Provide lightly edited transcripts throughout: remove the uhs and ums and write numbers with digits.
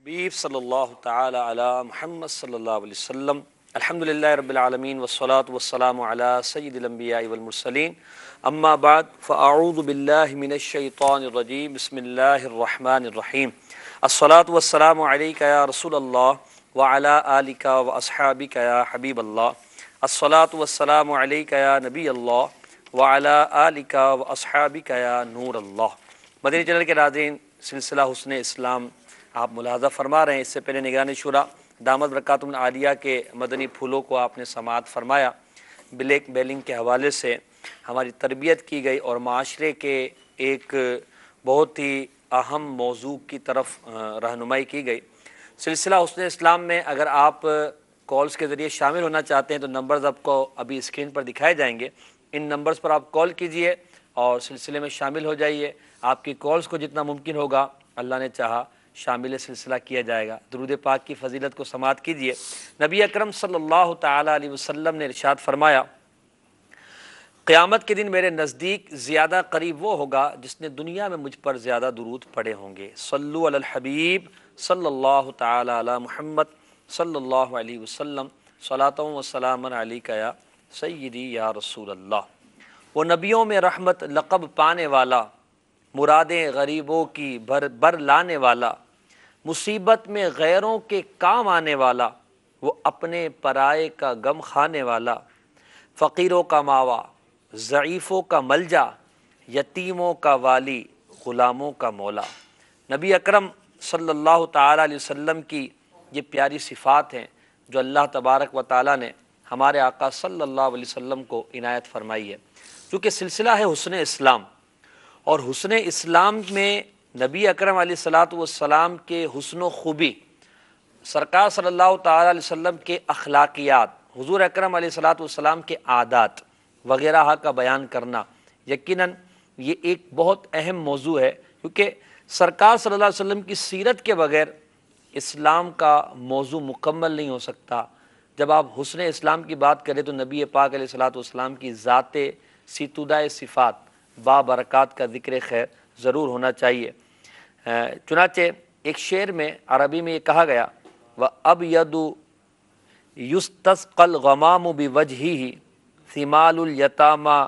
حبیب صلی اللہ تعالی علی محمد صلی اللہ علیہ وسلم الحمدللہ رب العالمین والصلاة والسلام علی سید الانبیاء والمرسلین اما بعد فاعوذ باللہ من الشیطان الرجیم بسم اللہ الرحمن الرحیم الصلاة والسلام علیکہ یا رسول اللہ وعلی آلکہ واصحابکہ یا حبیب اللہ الصلاة والسلام علیکہ یا نبی اللہ وعلی آلکہ واصحابکہ یا نور اللہ۔ مدنی چینل کے ناظرین، سلسلہ حسن اسلام آپ ملاحظہ فرما رہے ہیں۔ اس سے پہلے نگران شورا دامت برکاتہم العالیہ کے مدنی پھولوں کو آپ نے سماعت فرمایا۔ بلیک میلنگ کے حوالے سے ہماری تربیت کی گئی اور معاشرے کے ایک بہت ہی اہم موضوع کی طرف رہنمائی کی گئی۔ سلسلہ حسن اسلام میں اگر آپ کالز کے ذریعے شامل ہونا چاہتے ہیں تو نمبرز آپ کو ابھی اسکرین پر دکھائے جائیں گے، ان نمبرز پر آپ کال کیجئے اور سلسلے میں شامل ہو جائیے۔ آپ کی کالز کو جتنا ممکن ہوگا اللہ نے چاہا شامل سلسلہ کیا جائے گا۔ درود پاک کی فضیلت کو سماعت کیجئے۔ نبی اکرم صلی اللہ تعالی علیہ وسلم نے ارشاد فرمایا، قیامت کے دن میرے نزدیک زیادہ قریب وہ ہوگا جس نے دنیا میں مجھ پر زیادہ درود پڑھے ہوں گے۔ صلو علی الحبیب صلی اللہ تعالی علی محمد صلی اللہ علیہ وسلم صلاۃ و سلام علیکہ یا سیدی یا رسول اللہ۔ وہ نبیوں میں رحمت لقب پانے والا، مرادیں غریبوں کی بر لانے والا، مصیبت میں غیروں کے کام آنے والا، وہ اپنے پرائے کا غم کھانے والا، فقیروں کا ماوا، ضعیفوں کا ملجا، یتیموں کا والی، غلاموں کا مولا۔ نبی اکرم صلی اللہ تعالی علیہ وسلم کی یہ پیاری صفات ہیں جو اللہ تبارک و تعالی نے ہمارے آقا صلی اللہ علیہ وسلم کو عنایت فرمائی ہے۔ چونکہ سلسلہ ہے حسن اسلام، اور حسن اسلام میں نبی اکرم علیہ الصلاۃ والسلام کے حسن و خوبی، سرکار صلی اللہ تعالی علیہ وسلم کے اخلاقیات، حضور اکرم علیہ الصلاۃ والسلام کے عادات وغیرہ کا بیان کرنا یقیناً یہ ایک بہت اہم موضوع ہے، کیونکہ سرکار صلی اللہ علیہ وسلم کی سیرت کے بغیر اسلام کا موضوع مکمل نہیں ہو سکتا۔ جب آپ حسن اسلام کی بات کریں تو نبی پاک علیہ الصلاۃ والسلام کی ذات ستودہ صفات بابرکات کا ذکر خیر ضرور ہونا چاہیے۔ چنانچہ ایک شعر میں عربی میں یہ کہا گیا، وَأَبْيَضُ يُسْتَسْقَى الْغَمَامُ بِوَجْهِهِ ثِمَالُ الْيَتَامَى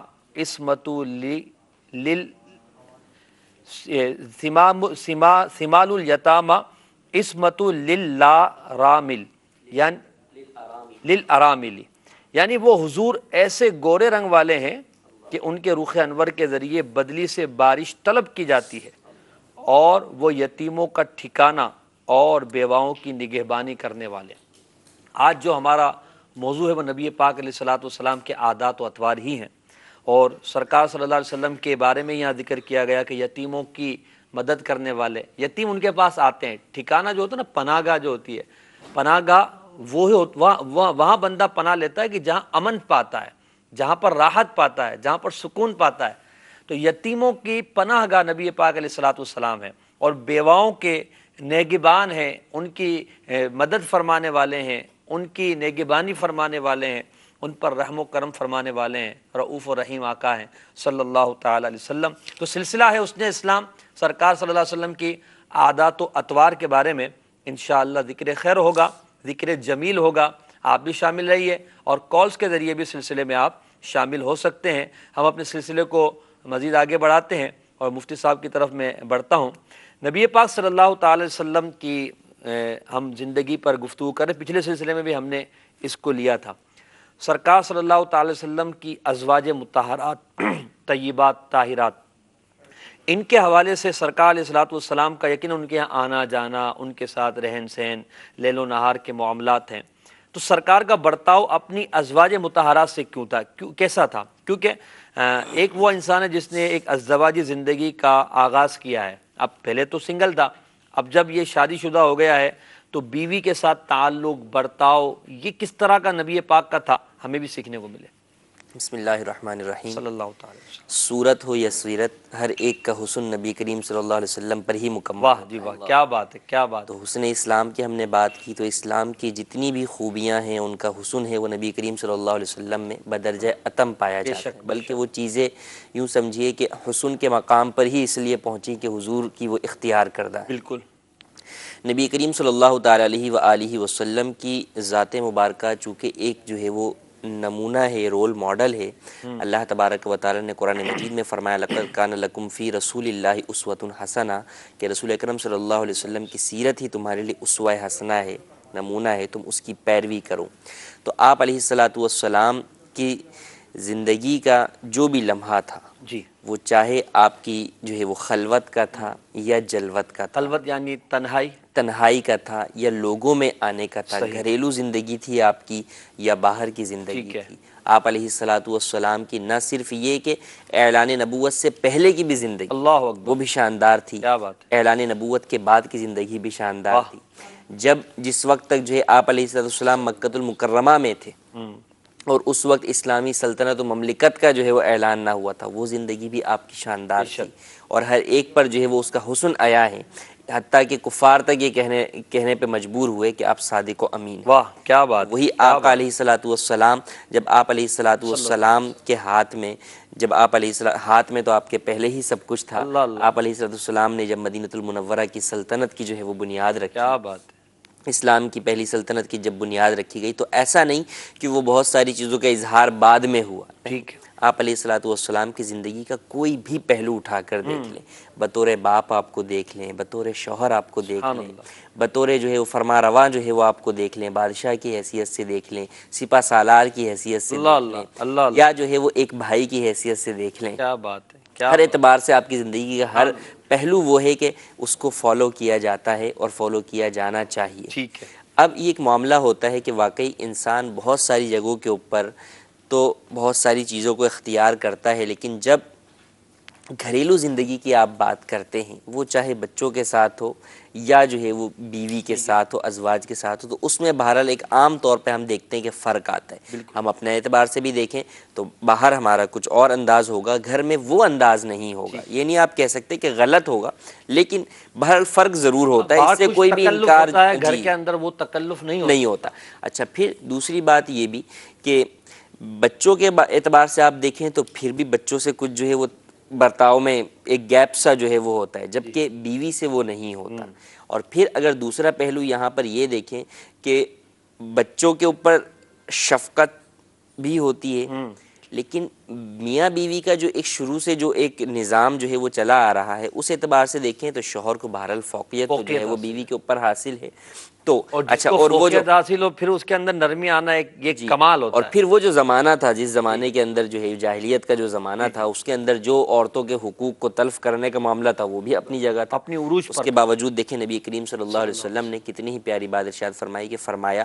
ثِمَالُ الْيَتَامَى عِصْمَةٌ لِلْأَرَامِلِ یعنی وہ حضور ایسے گورے رنگ والے ہیں کہ ان کے رخ انور کے ذریعے بدلی سے بارش طلب کی جاتی ہے، اور وہ یتیموں کا ٹھکانہ اور بیواؤں کی نگہبانی کرنے والے۔ آج جو ہمارا موضوع ہے وہ نبی پاک علیہ الصلاۃ والسلام کے عادات و اطوار ہی ہیں، اور سرکار صلی اللہ علیہ وسلم کے بارے میں یہاں ذکر کیا گیا کہ یتیموں کی مدد کرنے والے، یتیم ان کے پاس آتے ہیں۔ ٹھکانہ جو ہوتا ہے نا، پناہ گاہ جو ہوتی ہے، پناہ گاہ وہاں بندہ پناہ لیتا ہے کہ جہاں امن پاتا ہے، جہاں پر راحت پاتا ہے، جہاں پر سکون پاتا ہے۔ تو یتیموں کی پناہ گاہ نبی پاک علیہ الصلاۃ والسلام ہے، اور بیواؤں کے نگہبان ہیں، ان کی مدد فرمانے والے ہیں، ان کی نگہبانی فرمانے والے ہیں، ان پر رحم و کرم فرمانے والے ہیں، رؤوف و رحیم آقا ہیں صلی اللہ تعالی علیہ وسلم۔ تو سلسلہ ہے حسن اسلام، سرکار صلی اللہ علیہ وسلم کی عادات و اطوار کے بارے میں انشاءاللہ ذکر خیر ہوگا، ذکر جمیل ہوگا۔ آپ بھی شامل رہیے اور کالز کے ذریعے بھی سلسلے میں آپ شامل ہو سکتے ہیں۔ ہم اپنے سلسلے کو مزید آگے بڑھاتے ہیں اور مفتی صاحب کی طرف میں بڑھتا ہوں۔ نبی پاک صلی اللہ تعالی علیہ وسلم کی ہم زندگی پر گفتگو کریں، پچھلے سلسلے میں بھی ہم نے اس کو لیا تھا۔ سرکار صلی اللہ تعالی علیہ وسلم کی ازواج مطہرات طیبات طاہرات، ان کے حوالے سے سرکار علیہ الصلوۃ والسلام کا یقیناً ان کے یہاں آنا جانا، ان کے ساتھ رہن سہن، لیل و نہار کے معاملات ہیں۔ تو سرکار کا برتاؤ اپنی ازواج مطہرات سے کیسا تھا؟ کیونکہ ایک وہ انسان ہے جس نے ایک ازدواجی زندگی کا آغاز کیا ہے۔ اب پہلے تو سنگل تھا، اب جب یہ شادی شدہ ہو گیا ہے تو بیوی کے ساتھ تعلق، برتاؤ، یہ کس طرح کا نبی پاک کا تھا، ہمیں بھی سیکھنے کو ملے۔ بسم اللہ الرحمن الرحیم۔ صلی اللہ تعالی وسلم۔ صورت ہو یا سیرت، ہر ایک کا حسن نبی کریم صلی اللہ علیہ وسلم پر ہی مکمل واہ ہوتا جی ہے۔ واہ، کیا بات ہے، کیا بات ہے۔ تو حسن اسلام کی ہم نے بات کی، تو اسلام کی جتنی بھی خوبیاں ہیں ان کا حسن ہے وہ نبی کریم صلی اللہ علیہ وسلم میں بدرجہ اتم پایا بے جاتا شک، ہے، بے بلکہ شک۔ وہ چیزیں یوں سمجھیے کہ حسن کے مقام پر ہی اس لیے پہنچی کہ حضور کی وہ اختیار کردہ ہے۔ بالکل۔ نبی کریم صلی اللہ تعالیٰ علیہ وآلہ وسلم کی ذات مبارکہ چونکہ ایک جو ہے وہ نمونہ ہے، رول ماڈل ہے۔ اللہ تبارک و تعالیٰ نے قرآن مجید میں فرمایا لقد کان لکم فی رسول اللہ اسوۃ حسنہ، کہ رسول اکرم صلی اللہ علیہ وسلم کی سیرت ہی تمہارے لیے اسوہ حسنہ ہے، نمونہ ہے، تم اس کی پیروی کرو۔ تو آپ علیہ الصلاۃ والسلام کی زندگی کا جو بھی لمحہ تھا جی، وہ چاہے آپ کی جو ہے وہ خلوت کا تھا یا جلوت کا تھا، خلوت یعنی تنہائی، تنہائی کا تھا یا لوگوں میں آنے کا تھا، گھریلو زندگی تھی آپ کی یا باہر کی زندگی تھی، آپ علیہ الصلاۃ والسلام کی نہ صرف یہ کہ اعلان نبوت سے پہلے کی بھی زندگی اللہ اکبر، وہ بھی شاندار تھی، کیا بات ہے، اعلان نبوت کے بعد کی زندگی بھی شاندار تھی۔ جس وقت تک جو ہے آپ علیہ الصلاۃ والسلام مکۃ المکرمہ میں تھے اور اس وقت اسلامی سلطنت و مملکت کا جو ہے وہ اعلان نہ ہوا تھا، وہ زندگی بھی آپ کی شاندار تھی، اور ہر ایک پر جو ہے وہ اس کا حسن آیا ہے، حتیٰ کہ کفار تک یہ کہنے پہ مجبور ہوئے کہ آپ صادق و امین ہیں۔ واہ کیا بات، وہی آقا علیہ الصلاۃ والسلام، جب آپ علیہ الصلاۃ والسلام کے ہاتھ میں، جب آپ علیہ السلام ہاتھ میں تو آپ کے پہلے ہی سب کچھ تھا، آپ علیہ الصلاۃ والسلام نے جب مدینۃ المنورہ کی سلطنت کی جو ہے وہ بنیاد رکھی، کیا بات ہے، اسلام کی پہلی سلطنت کی جب بنیاد رکھی گئی تو ایسا نہیں کہ وہ بہت ساری چیزوں کا اظہار بعد میں ہوا، ٹھیک ہے، آپ علیہ الصلاۃ والسلام کی زندگی کا کوئی بھی پہلو اٹھا کر دیکھ لیں، بطور باپ آپ کو دیکھ لیں، بطور شوہر آپ کو دیکھ لیں، بطور جو ہے وہ فرما رواں جو ہے وہ آپ کو دیکھ لیں، بادشاہ کی حیثیت سے دیکھ لیں، سپہ سالار کی حیثیت سے دیکھ لیں، یا جو ہے وہ ایک بھائی کی حیثیت سے دیکھ لیں، کیا بات ہے، ہر اعتبار سے آپ کی زندگی کا ہر پہلو وہ ہے کہ اس کو فالو کیا جاتا ہے اور فالو کیا جانا چاہیے۔ ٹھیک ہے، اب یہ ایک معاملہ ہوتا ہے کہ واقعی انسان بہت ساری جگہوں کے اوپر تو بہت ساری چیزوں کو اختیار کرتا ہے، لیکن جب گھریلو زندگی کی آپ بات کرتے ہیں، وہ چاہے بچوں کے ساتھ ہو یا جو ہے وہ بیوی کے ساتھ ہو، ازواج کے ساتھ ہو، تو اس میں بہرحال ایک عام طور پہ ہم دیکھتے ہیں کہ فرق آتا ہے۔ ہم اپنے اعتبار سے بھی دیکھیں تو باہر ہمارا کچھ اور انداز ہوگا، گھر میں وہ انداز نہیں ہوگا، یہ نہیں آپ کہہ سکتے کہ غلط ہوگا، لیکن بہرحال فرق ضرور ہوتا ہے، اس سے کوئی بھی انکار گھر کے اندر وہ تکلف نہیں ہوتا۔ اچھا، پھر دوسری بات یہ بھی کہ بچوں کے اعتبار سے آپ دیکھیں تو پھر بھی بچوں سے کچھ جو ہے وہ برتاؤ میں ایک گیپ سا جو ہے وہ ہوتا ہے، جبکہ بیوی سے وہ نہیں ہوتا۔ اور پھر اگر دوسرا پہلو یہاں پر یہ دیکھیں کہ بچوں کے اوپر شفقت بھی ہوتی ہے، لیکن میاں بیوی کا جو ایک شروع سے جو ایک نظام جو ہے وہ چلا آ رہا ہے، اس اعتبار سے دیکھیں تو شوہر کو بہرحال فوقیت تو جو ہے وہ بیوی کے اوپر حاصل ہے۔ تو اچھا، اور وہ جو حاصل ہو پھر اس کے اندر نرمی آنا ایک کمال ہوتا ہے، اور پھر وہ جو زمانہ تھا، جس زمانے کے اندر جو ہے جاہلیت کا جو زمانہ تھا، اس کے اندر جو عورتوں کے حقوق کو تلف کرنے کا معاملہ تھا وہ بھی اپنی جگہ تھا، اپنی عروج پر۔ اس کے باوجود دیکھیں نبی کریم صلی اللہ علیہ وسلم نے کتنی ہی پیاری بات ارشاد فرمائی کہ فرمایا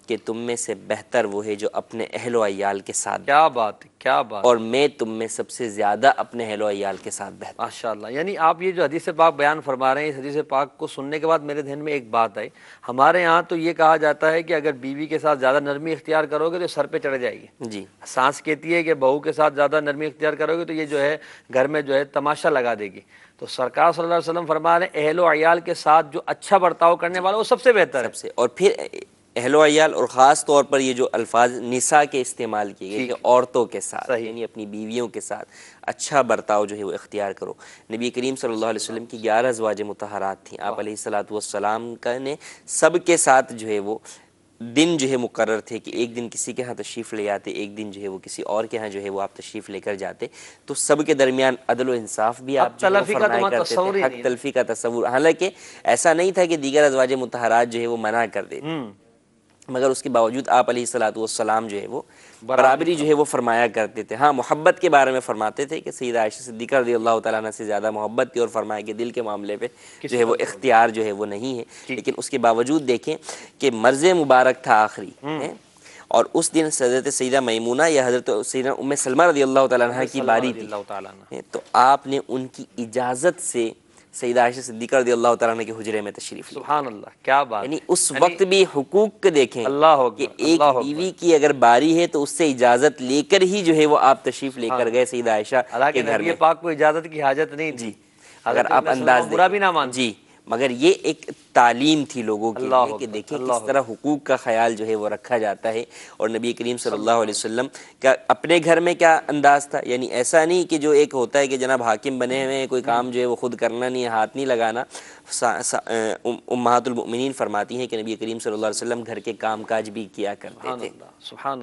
کہ تم میں سے بہتر وہ ہے جو اپنے اہل و عیال کے ساتھ، کیا بات ہے، کیا بات، اور میں تم میں سب سے زیادہ اپنے اہل و عیال کے ساتھ بہتر۔ ماشاءاللہ، یعنی آپ یہ جو حدیث پاک بیان فرما رہے ہیں، اس حدیث پاک کو سننے کے بعد میرے ذہن میں ایک بات آئی۔ ہمارے یہاں تو یہ کہا جاتا ہے کہ اگر بیوی کے ساتھ زیادہ نرمی اختیار کرو گے تو سر پہ چڑھ جائے گی، جی، سانس کہتی ہے کہ بہو کے ساتھ زیادہ نرمی اختیار کرو گے تو یہ جو ہے گھر میں جو ہے تماشا لگا دے گی۔ تو سرکار صلی اللہ علیہ وسلم فرما رہے ہیں اہل و عیال کے ساتھ جو اچھا برتاؤ کرنے والا وہ سب سے بہتر ہے۔ اور پھر اہل و عیال، اور خاص طور پر یہ جو الفاظ نساء کے استعمال کیے گئے کہ عورتوں کے ساتھ، یعنی اپنی بیویوں کے ساتھ اچھا برتاؤ جو ہے وہ اختیار کرو۔ نبی کریم صلی اللہ علیہ وسلم کی 11 ازواج مطہرات تھیں، آپ علیہ الصلاۃ والسلام کا نے سب کے ساتھ جو ہے وہ دن جو ہے مقرر تھے کہ ایک دن کسی کے ہاں تشریف لے آتے، ایک دن جو ہے وہ کسی اور کے ہاں جو ہے وہ آپ تشریف لے کر جاتے، تو سب کے درمیان عدل و انصاف بھی آپ جو ہے وہ فرمایا کرتے تھے، حق تلفی کا تصور۔ حالانکہ ایسا نہیں تھا کہ دیگر ازواج مطہرات جو ہے وہ منع کر دیتے، مگر اس کے باوجود آپ علیہ الصلاۃ والسلام جو ہے وہ برابری جو ہے وہ فرمایا کرتے تھے۔ ہاں، محبت کے بارے میں فرماتے تھے کہ سیدہ عائشہ صدیقہ رضی اللہ تعالیٰ عنہ سے زیادہ محبت تھی، اور فرمایا کہ دل کے معاملے پہ جو ہے وہ اختیار جو ہے وہ نہیں ہے، لیکن اس کے باوجود دیکھیں کہ مرض مبارک تھا آخری، اور اس دن حضرت سیدہ میمونہ یا حضرت سیدہ ام سلمہ رضی اللہ تعالیٰ عنہ کی باری تھی، تو آپ نے ان کی اجازت سے سیدہ عائشہ صدیقہ رضی اللہ تعالیٰ عنہ کے حجرے میں تشریف لیا۔ سبحان اللہ، کیا بات، یعنی اس وقت بھی حقوق کو دیکھیں کہ ایک بیوی کی اگر باری ہے تو اس سے اجازت لے کر ہی جو ہے وہ آپ تشریف لے کر گئے سیدہ عائشہ کے گھر میں۔ نبی پاک کو اجازت کی حاجت نہیں تھی، اگر آپ انداز برا بھی نہ مان، جی، مگر یہ ایک تعلیم تھی لوگوں کے لیے کہ دیکھیں کس طرح حقوق کا خیال جو ہے وہ رکھا جاتا ہے. اور نبی کریم صلی اللہ علیہ وسلم کا اپنے گھر میں کیا انداز تھا، یعنی ایسا نہیں کہ جو ایک ہوتا ہے کہ جناب حاکم بنے ہوئے ہیں، کوئی کام جو ہے وہ خود کرنا نہیں ہے، ہاتھ نہیں لگانا. امہات المؤمنین فرماتی ہیں کہ نبی کریم صلی اللہ علیہ وسلم گھر کے کام کاج بھی کیا کرتے تھے.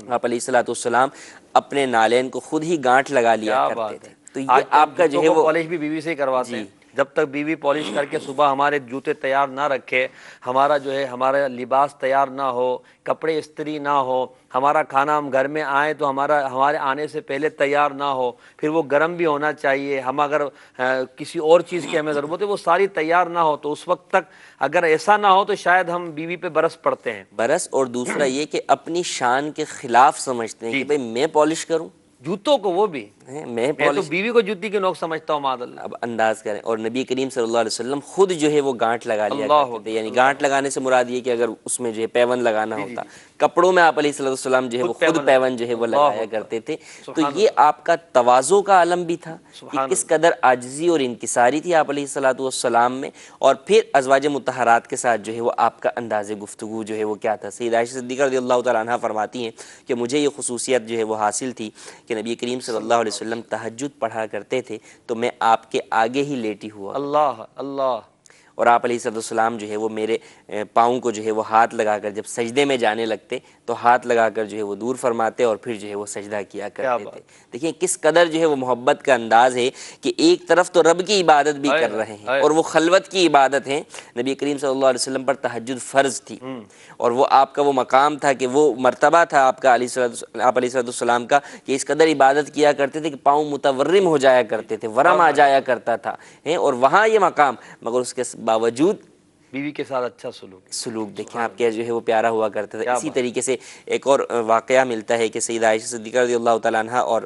آپ علیہ الصلوۃ والسلام اپنے نالین کو خود ہی گانٹھ لگا لیا کرتے تھے. تو یہ آپ کا جو ہے وہ پالش بھی بیوی سے ہی کرواتے ہیں. جب تک بیوی پالش کر کے صبح ہمارے جوتے تیار نہ رکھے، ہمارا جو ہے ہمارا لباس تیار نہ ہو، کپڑے استری نہ ہو، ہمارا کھانا ہم گھر میں آئیں تو ہمارے آنے سے پہلے تیار نہ ہو، پھر وہ گرم بھی ہونا چاہیے، ہم اگر کسی اور چیز کی ہمیں ضرورت ہے وہ ساری تیار نہ ہو، تو اس وقت تک اگر ایسا نہ ہو تو شاید ہم بیوی پہ برس پڑتے ہیں. اور دوسرا یہ کہ اپنی شان کے خلاف سمجھتے ہیں کہ بھئی میں پالش کروں جوتوں کو، وہ بھی میں تو بیوی کو جوتی کی نوک سمجھتا ہوں معاذ اللہ. اب انداز کریں. اور نبی کریم صلی اللہ علیہ وسلم خود جو ہے وہ گانٹھ لگا لیا کرتے تھے. یعنی گانٹھ لگانے سے مراد یہ کہ اگر اس میں جو ہے پیون لگانا ہوتا، کپڑوں میں آپ علیہ الصلوۃ والسلام جو ہے وہ خود پیون جو ہے وہ لگایا کرتے تھے. تو یہ آپ کا تواضع کا علم بھی تھا کہ کس قدر عاجزی اور انکساری تھی آپ علیہ الصلوۃ والسلام میں. اور پھر ازواج مطہرات کے ساتھ جو ہے وہ آپ کا انداز گفتگو جو ہے وہ کیا تھا. سیدہ عائشہ صدیقہ رضی اللہ تعالیٰ عنہا فرماتی ہیں کہ مجھے یہ خصوصیت جو ہے وہ حاصل تھی کہ نبی کریم صلی اللہ علیہ وسلم تہجد پڑھا کرتے تھے تو میں آپ کے آگے ہی لیٹی ہوا، اللہ اور آپ علیہ السلام جو ہے وہ میرے پاؤں کو جو ہے وہ ہاتھ لگا کر جب سجدے میں جانے لگتے تو ہاتھ لگا کر جو ہے وہ دور فرماتے اور پھر جو ہے وہ سجدہ کیا کرتے تھے. دیکھیں کس قدر جو ہے وہ محبت کا انداز ہے کہ ایک طرف تو رب کی عبادت بھی کر رہے ہیں اور وہ خلوت کی عبادت ہیں. نبی کریم صلی اللہ علیہ وسلم پر تہجد فرض تھی اور وہ آپ کا وہ مقام تھا کہ وہ مرتبہ تھا آپ کا آپ علیہ السلام کا کہ اس قدر عبادت کیا کرتے تھے کہ پاؤں متورم ہو جایا کرتے تھے، ورم آ جایا کرتا تھا. اور وہاں یہ مقام، مگر اس کے باوجود بیوی کے ساتھ اچھا سلوک دیکھیں آپ کے جو ہے وہ پیارا ہوا کرتا تھا. اسی طریقے سے ایک اور واقعہ ملتا ہے کہ سیدہ عائشہ صدیقہ رضی اللہ تعالیٰ عنہا اور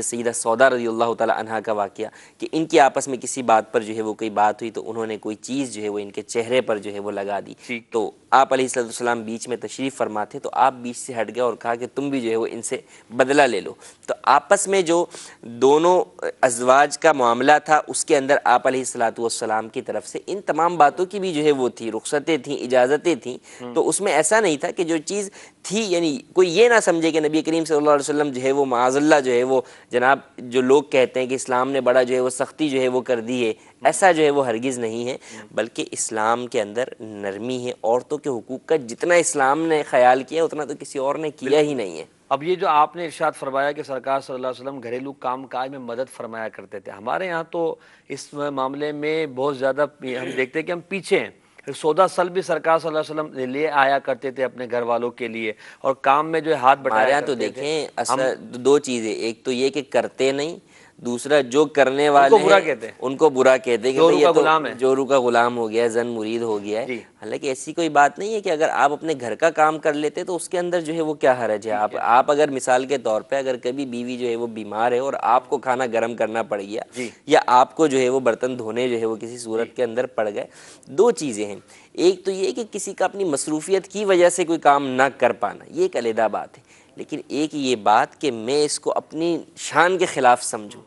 سیدہ سودا رضی اللہ تعالیٰ عنہا کا واقعہ کہ ان کی آپس میں کسی بات پر جو ہے وہ کوئی بات ہوئی تو انہوں نے کوئی چیز جو ہے وہ ان کے چہرے پر جو ہے وہ لگا دی. تو آپ علیہ السلام بیچ میں تشریف فرماتے تو آپ بیچ سے ہٹ گئے اور کہا کہ تم بھی جو ہے وہ ان سے بدلہ لے لو. تو آپس میں جو دونوں ازواج کا معاملہ تھا اس کے اندر آپ علیہ السلام کی طرف سے ان تمام باتوں کی بھی جو ہے وہ تھی، رخصتیں تھیں، اجازتیں تھیں. تو اس میں ایسا نہیں تھا کہ جو چیز تھی یعنی کوئی یہ نہ سمجھے کہ نبی کریم صلی اللہ علیہ وسلم جو ہے وہ معاذ اللہ جو ہے وہ جناب جو لوگ کہتے ہیں کہ اسلام نے بڑا جو ہے وہ سختی جو ہے وہ کر دی ہے، ایسا جو ہے وہ ہرگز نہیں ہے. بلکہ اسلام کے اندر نرمی ہے. عورتوں کے حقوق کا جتنا اسلام نے خیال کیا اتنا تو کسی اور نے کیا ہی نہیں ہے. اب یہ جو آپ نے ارشاد فرمایا کہ سرکار صلی اللہ علیہ وسلم گھریلو کام کاج میں مدد فرمایا کرتے تھے، ہمارے یہاں تو اس معاملے میں بہت زیادہ ہم دیکھتے ہیں کہ ہم پیچھے ہیں. سودا سل بھی سرکار صلی اللہ علیہ وسلم لے آیا کرتے تھے اپنے گھر والوں کے لیے، اور کام میں جو ہے ہاتھ بٹایا کرتے تھے. تو دیکھیں اصل دو چیزیں، ایک تو یہ کہ کرتے نہیں، دوسرا جو کرنے والے ان کو برا کہتے ہیں کہ یہ تو جورو کا غلام ہو گیا، زن مرید ہو گیا ہے. حالانکہ ایسی کوئی بات نہیں ہے کہ اگر آپ اپنے گھر کا کام کر لیتے تو اس کے اندر جو ہے وہ کیا حرج ہے. آپ اگر مثال کے طور پہ اگر کبھی بیوی جو ہے وہ بیمار ہے اور آپ کو کھانا گرم کرنا پڑ گیا یا آپ کو جو ہے وہ برتن دھونے جو ہے وہ کسی صورت کے اندر پڑ گئے، دو چیزیں ہیں. ایک تو یہ کہ کسی کا اپنی مصروفیت کی وجہ سے کوئی کام نہ کر پانا، یہ ایک علیحدہ بات ہے. لیکن ایک یہ بات کہ میں اس کو اپنی شان کے خلاف سمجھوں،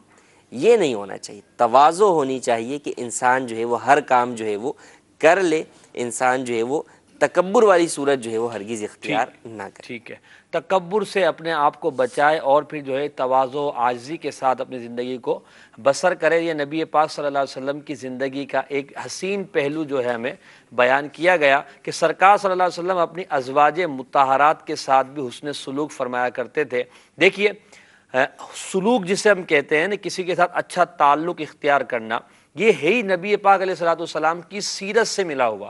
یہ نہیں ہونا چاہیے. تواضع ہونی چاہیے کہ انسان جو ہے وہ ہر کام جو ہے وہ کر لے، انسان جو ہے وہ تکبر والی صورت جو ہے وہ ہرگز اختیار نہ کرے. ٹھیک ہے، تکبر سے اپنے آپ کو بچائے اور پھر جو ہے تواضع و عاجزی کے ساتھ اپنی زندگی کو بسر کرے. یہ نبی پاک صلی اللہ علیہ وسلم کی زندگی کا ایک حسین پہلو جو ہے ہمیں بیان کیا گیا کہ سرکار صلی اللہ علیہ وسلم اپنی ازواج مطہرات کے ساتھ بھی حسن سلوک فرمایا کرتے تھے. دیکھیے سلوک جسے ہم کہتے ہیں کسی کے ساتھ اچھا تعلق اختیار کرنا، یہ ہے ہی نبی پاک علیہ السلام کی سیرت سے ملا ہوا.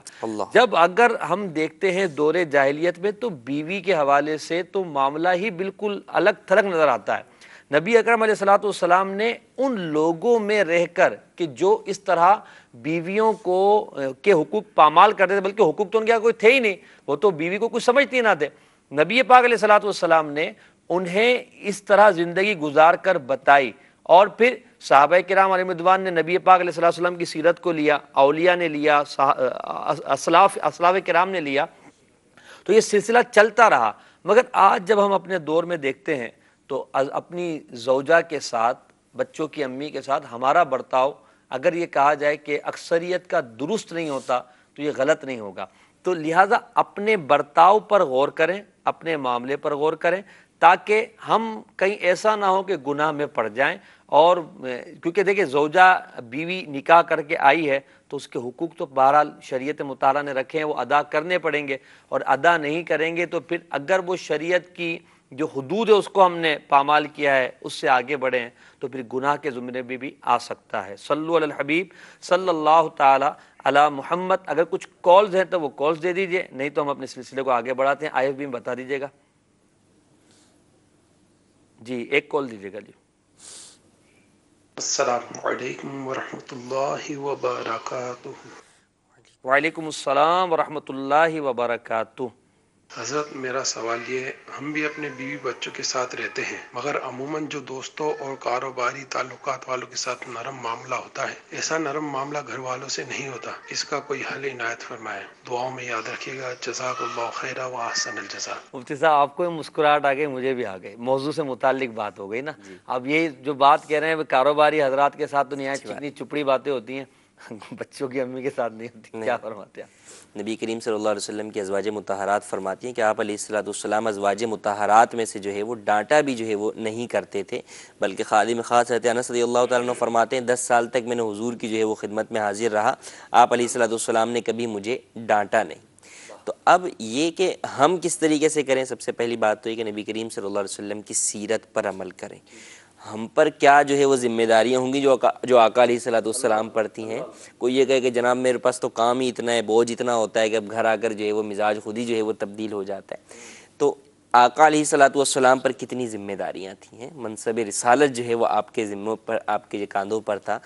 جب اگر ہم دیکھتے ہیں دور جاہلیت میں تو بیوی کے حوالے سے تو معاملہ ہی بالکل الگ تھلگ نظر آتا ہے. نبی اکرم علیہ السلام نے ان لوگوں میں رہ کر کہ جو اس طرح بیویوں کو کے حقوق پامال کرتے تھے، بلکہ حقوق تو ان کے کوئی تھے ہی نہیں، وہ تو بیوی کو کچھ سمجھتے نہ تھے، نبی پاک علیہ السلام نے انہیں اس طرح زندگی گزار کر بتائی. اور پھر صحابہ کرام علیہ رضوان نے نبی پاک علیہ السلام کی سیرت کو لیا، اولیاء نے لیا، اسلاف کرام نے لیا، تو یہ سلسلہ چلتا رہا. مگر آج جب ہم اپنے دور میں دیکھتے ہیں تو اپنی زوجہ کے ساتھ، بچوں کی امی کے ساتھ ہمارا برتاؤ اگر یہ کہا جائے کہ اکثریت کا درست نہیں ہوتا تو یہ غلط نہیں ہوگا. تو لہٰذا اپنے برتاؤ پر غور کریں، اپنے معاملے پر غور کریں، تاکہ ہم کہیں ایسا نہ ہو کہ گناہ میں پڑ جائیں. اور کیونکہ دیکھیں زوجہ بیوی نکاح کر کے آئی ہے تو اس کے حقوق تو بہرحال شریعت مطالعہ نے رکھے ہیں، وہ ادا کرنے پڑیں گے. اور ادا نہیں کریں گے تو پھر اگر وہ شریعت کی جو حدود ہے اس کو ہم نے پامال کیا ہے، اس سے آگے بڑھے ہیں، تو پھر گناہ کے زمرے میں بھی آ سکتا ہے. صلو علی الحبیب صلی اللہ تعالی علی محمد. اگر کچھ کالز ہیں تو وہ کالز دے دیجئے، نہیں تو ہم اپنے سلسلے کو آگے بڑھاتے ہیں. آئی ایف بی میں بتا دیجئے گا. جی ایک کال دیجئے گا. جی السلام علیکم ورحمۃ اللہ وبرکاتہ. وعلیکم السلام ورحمۃ اللہ وبرکاتہ. حضرت میرا سوال یہ ہے، ہم بھی اپنے بیوی بچوں کے ساتھ رہتے ہیں، مگر عموماً جو دوستوں اور کاروباری تعلقات والوں کے ساتھ نرم معاملہ ہوتا ہے، ایسا نرم معاملہ گھر والوں سے نہیں ہوتا. اس کا کوئی حل عنایت فرمائے. دعاؤں میں یاد رکھیے گا. جزاک اللہ خیرہ و احسن الجزاء. مفتی صاحب آپ کو مسکراہٹ آ گئی، مجھے بھی آ گئی. موضوع سے متعلق بات ہو گئی نا. اب یہ جو بات کہہ رہے ہیں کاروباری حضرات کے ساتھ تو نہایت چکنی چپڑی باتیں ہوتی ہیں، بچوں کی امی کے ساتھ نہیں ہوتی. کیا فرماتے ہیں؟ نبی کریم صلی اللہ علیہ وسلم کی ازواج مطہرات فرماتی ہیں کہ آپ علیہ الصلوۃ والسلام ازواج مطہرات میں سے جو ہے وہ ڈانٹا بھی جو ہے وہ نہیں کرتے تھے، بلکہ خادم خاص حضرت انس رضی اللہ تعالیٰ عنہ فرماتے ہیں 10 سال تک میں نے حضور کی جو ہے وہ خدمت میں حاضر رہا، آپ علیہ الصلوۃ والسلام نے کبھی مجھے ڈانٹا نہیں. تو اب یہ کہ ہم کس طریقے سے کریں، سب سے پہلی بات تو یہ کہ نبی کریم صلی اللہ علیہ وسلم کی سیرت پر عمل کریں. ہم پر کیا جو ہے وہ ذمہ داریاں ہوں گی جو آقا علیہ الصلوۃ والسلام پڑتی ہیں. کوئی یہ کہے کہ جناب میرے پاس تو کام ہی اتنا ہے، بوجھ اتنا ہوتا ہے کہ اب گھر آ کر جو ہے وہ مزاج خود ہی جو ہے وہ تبدیل ہو جاتا ہے. تو آقا علیہ الصلوۃ والسلام پر کتنی ذمہ داریاں تھیں ہیں، منصب رسالت جو ہے وہ آپ کے ذموں پر، آپ کے کاندھوں پر تھا،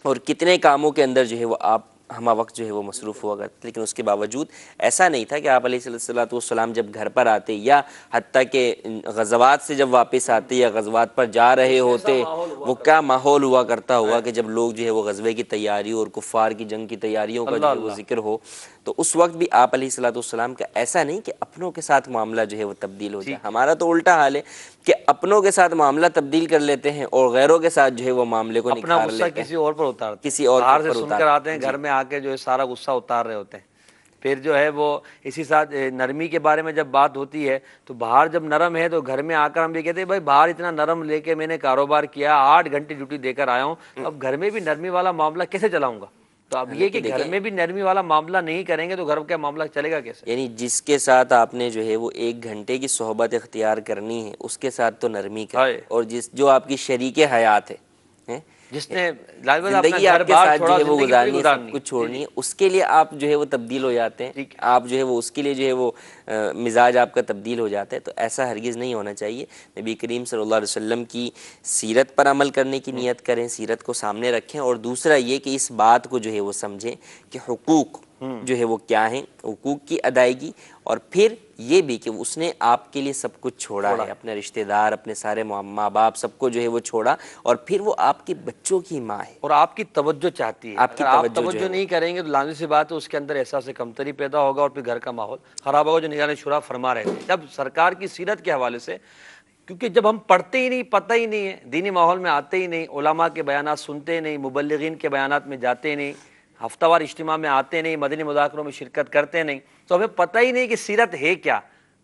اور کتنے کاموں کے اندر جو ہے وہ آپ ہمہ وقت جو ہے وہ مصروف ہوا کرتے. لیکن اس کے باوجود ایسا نہیں تھا کہ آپ علیہ الصلوۃ والسلام جب گھر پر آتے یا حتیٰ کہ غزوات سے جب واپس آتے یا غزوات پر جا رہے ہوتے، وہ کیا ماحول ہوا کرتا ہوا کہ جب لوگ جو ہے وہ غزوے کی تیاری اور کفار کی جنگ کی تیاریوں کا جو ہے وہ ذکر ہو، تو اس وقت بھی آپ علیہ الصلوۃ والسلام کا ایسا نہیں کہ اپنوں کے ساتھ معاملہ جو ہے وہ تبدیل ہو جائے. ہمارا تو الٹا حال ہے کہ اپنوں کے ساتھ معاملہ تبدیل کر لیتے ہیں اور غیروں کے ساتھ جو ہے وہ معاملے کو نکھار لیتے ہیں، کسی اور پر اتارتے ہیں، کسی اور باہر سے پر سن کر آتے ہیں، گھر میں آ کے جو ہے سارا غصہ اتار رہے ہوتے ہیں. پھر جو ہے وہ اسی ساتھ نرمی کے بارے میں جب بات ہوتی ہے تو باہر جب نرم ہے تو گھر میں آ کر ہم یہ کہتے ہیں بھائی باہر اتنا نرم لے کے میں نے کاروبار کیا، 8 گھنٹے ڈیوٹی دے کر آیا ہوں، اب گھر میں بھی نرمی والا معاملہ کیسے چلاؤں گا؟ تو اب یہ کہ گھر میں بھی نرمی والا معاملہ نہیں کریں گے تو گھر کا معاملہ چلے گا کیسے؟ یعنی جس کے ساتھ آپ نے جو ہے وہ 1 گھنٹے کی صحبت اختیار کرنی ہے اس کے ساتھ تو نرمی کریں، اور جو آپ کی شریک حیات ہے، جس نے زندگی آپ کے ساتھ جو ہے وہ گزارنی ہے، سب کچھ چھوڑنی ہے، اس کے لیے آپ جو ہے وہ تبدیل ہو جاتے ہیں، آپ جو ہے وہ اس کے لیے جو ہے وہ مزاج آپ کا تبدیل ہو جاتا ہے. تو ایسا ہرگز نہیں ہونا چاہیے. نبی کریم صلی اللہ علیہ وسلم کی سیرت پر عمل کرنے کی نیت کریں، سیرت کو سامنے رکھیں، اور دوسرا یہ کہ اس بات کو جو ہے وہ سمجھیں کہ حقوق جو ہے وہ کیا ہیں، حقوق کی ادائیگی، اور پھر یہ بھی کہ اس نے آپ کے لیے سب کچھ چھوڑا ہے، اپنے رشتہ دار، اپنے سارے ماں باپ سب کو جو ہے وہ چھوڑا، اور پھر وہ آپ کے بچوں کی ماں ہے اور آپ کی توجہ چاہتی ہے. اگر آپ توجہ نہیں کریں گے تو لازمی سی بات ہے اس کے اندر احساس کمتری پیدا ہوگا اور پھر گھر کا ماحول خراب ہوگا. جو نگران شورا فرما رہے تھے جب سرکار کی سیرت کے حوالے سے، کیونکہ جب ہم پڑھتے ہی نہیں، پتہ ہی نہیں ہے، دینی ماحول میں آتے ہی نہیں، علماء کے بیانات سنتے نہیں، مبلغین کے بیانات میں جاتے نہیں، ہفتہ وار اجتماع میں آتے نہیں، مدنی مذاکروں میں شرکت کرتے نہیں، تو ہمیں پتہ ہی نہیں کہ سیرت ہے کیا،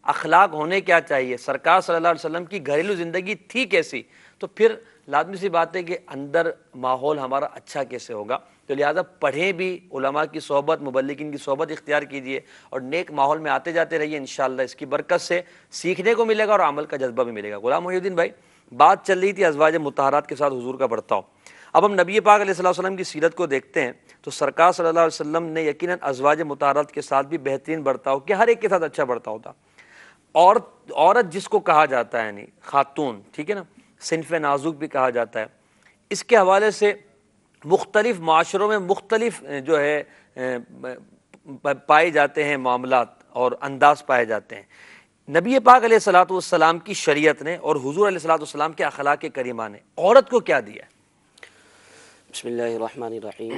اخلاق ہونے کیا چاہیے، سرکار صلی اللہ علیہ وسلم کی گھریلو زندگی تھی کیسی. تو پھر لازمی سی بات ہے کہ اندر ماحول ہمارا اچھا کیسے ہوگا. تو لہٰذا پڑھیں بھی، علماء کی صحبت، مبلغین کی صحبت اختیار کیجئے، اور نیک ماحول میں آتے جاتے رہیے. انشاءاللہ اس کی برکت سے سیکھنے کو ملے گا اور عمل کا جذبہ بھی ملے گا. غلام محی الدین بھائی، بات چل رہی تھی ازواج مطہرات کے ساتھ حضور کا برتاؤ. اب ہم نبی پاک علیہ الصلوۃ والسلام کی سیرت کو دیکھتے ہیں تو سرکار صلی اللہ علیہ وسلم نے یقیناً ازواج مطہرات کے ساتھ بھی بہترین برتاؤ کیا، ہر ایک کے ساتھ اچھا برتاؤ تھا. عورت جس کو کہا جاتا ہے، یعنی خاتون، ٹھیک ہے نا، صنف نازک بھی کہا جاتا ہے، اس کے حوالے سے مختلف معاشروں میں مختلف جو ہے پائے جاتے ہیں معاملات اور انداز پائے جاتے ہیں. نبی پاک علیہ الصلوۃ والسلام کی شریعت نے اور حضور علیہ الصلوۃ والسلام کے اخلاق کریمہ نے عورت کو کیا دیا ہے؟ بسم اللہ الرحمن الرحیم.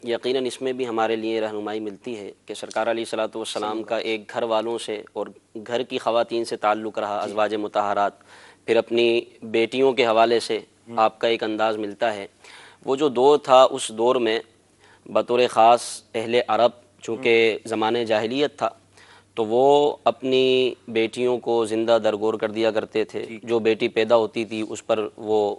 یقیناً اس میں بھی ہمارے لیے رہنمائی ملتی ہے کہ سرکار علیہ الصلوۃ والسلام کا ایک گھر والوں سے اور گھر کی خواتین سے تعلق رہا، ازواج مطہرات. پھر اپنی بیٹیوں کے حوالے سے آپ کا ایک انداز ملتا ہے. وہ جو دور تھا اس دور میں بطور خاص اہل عرب چونکہ زمانے جاہلیت تھا تو وہ اپنی بیٹیوں کو زندہ درگور کر دیا کرتے تھے. جو بیٹی پیدا ہوتی تھی اس پر وہ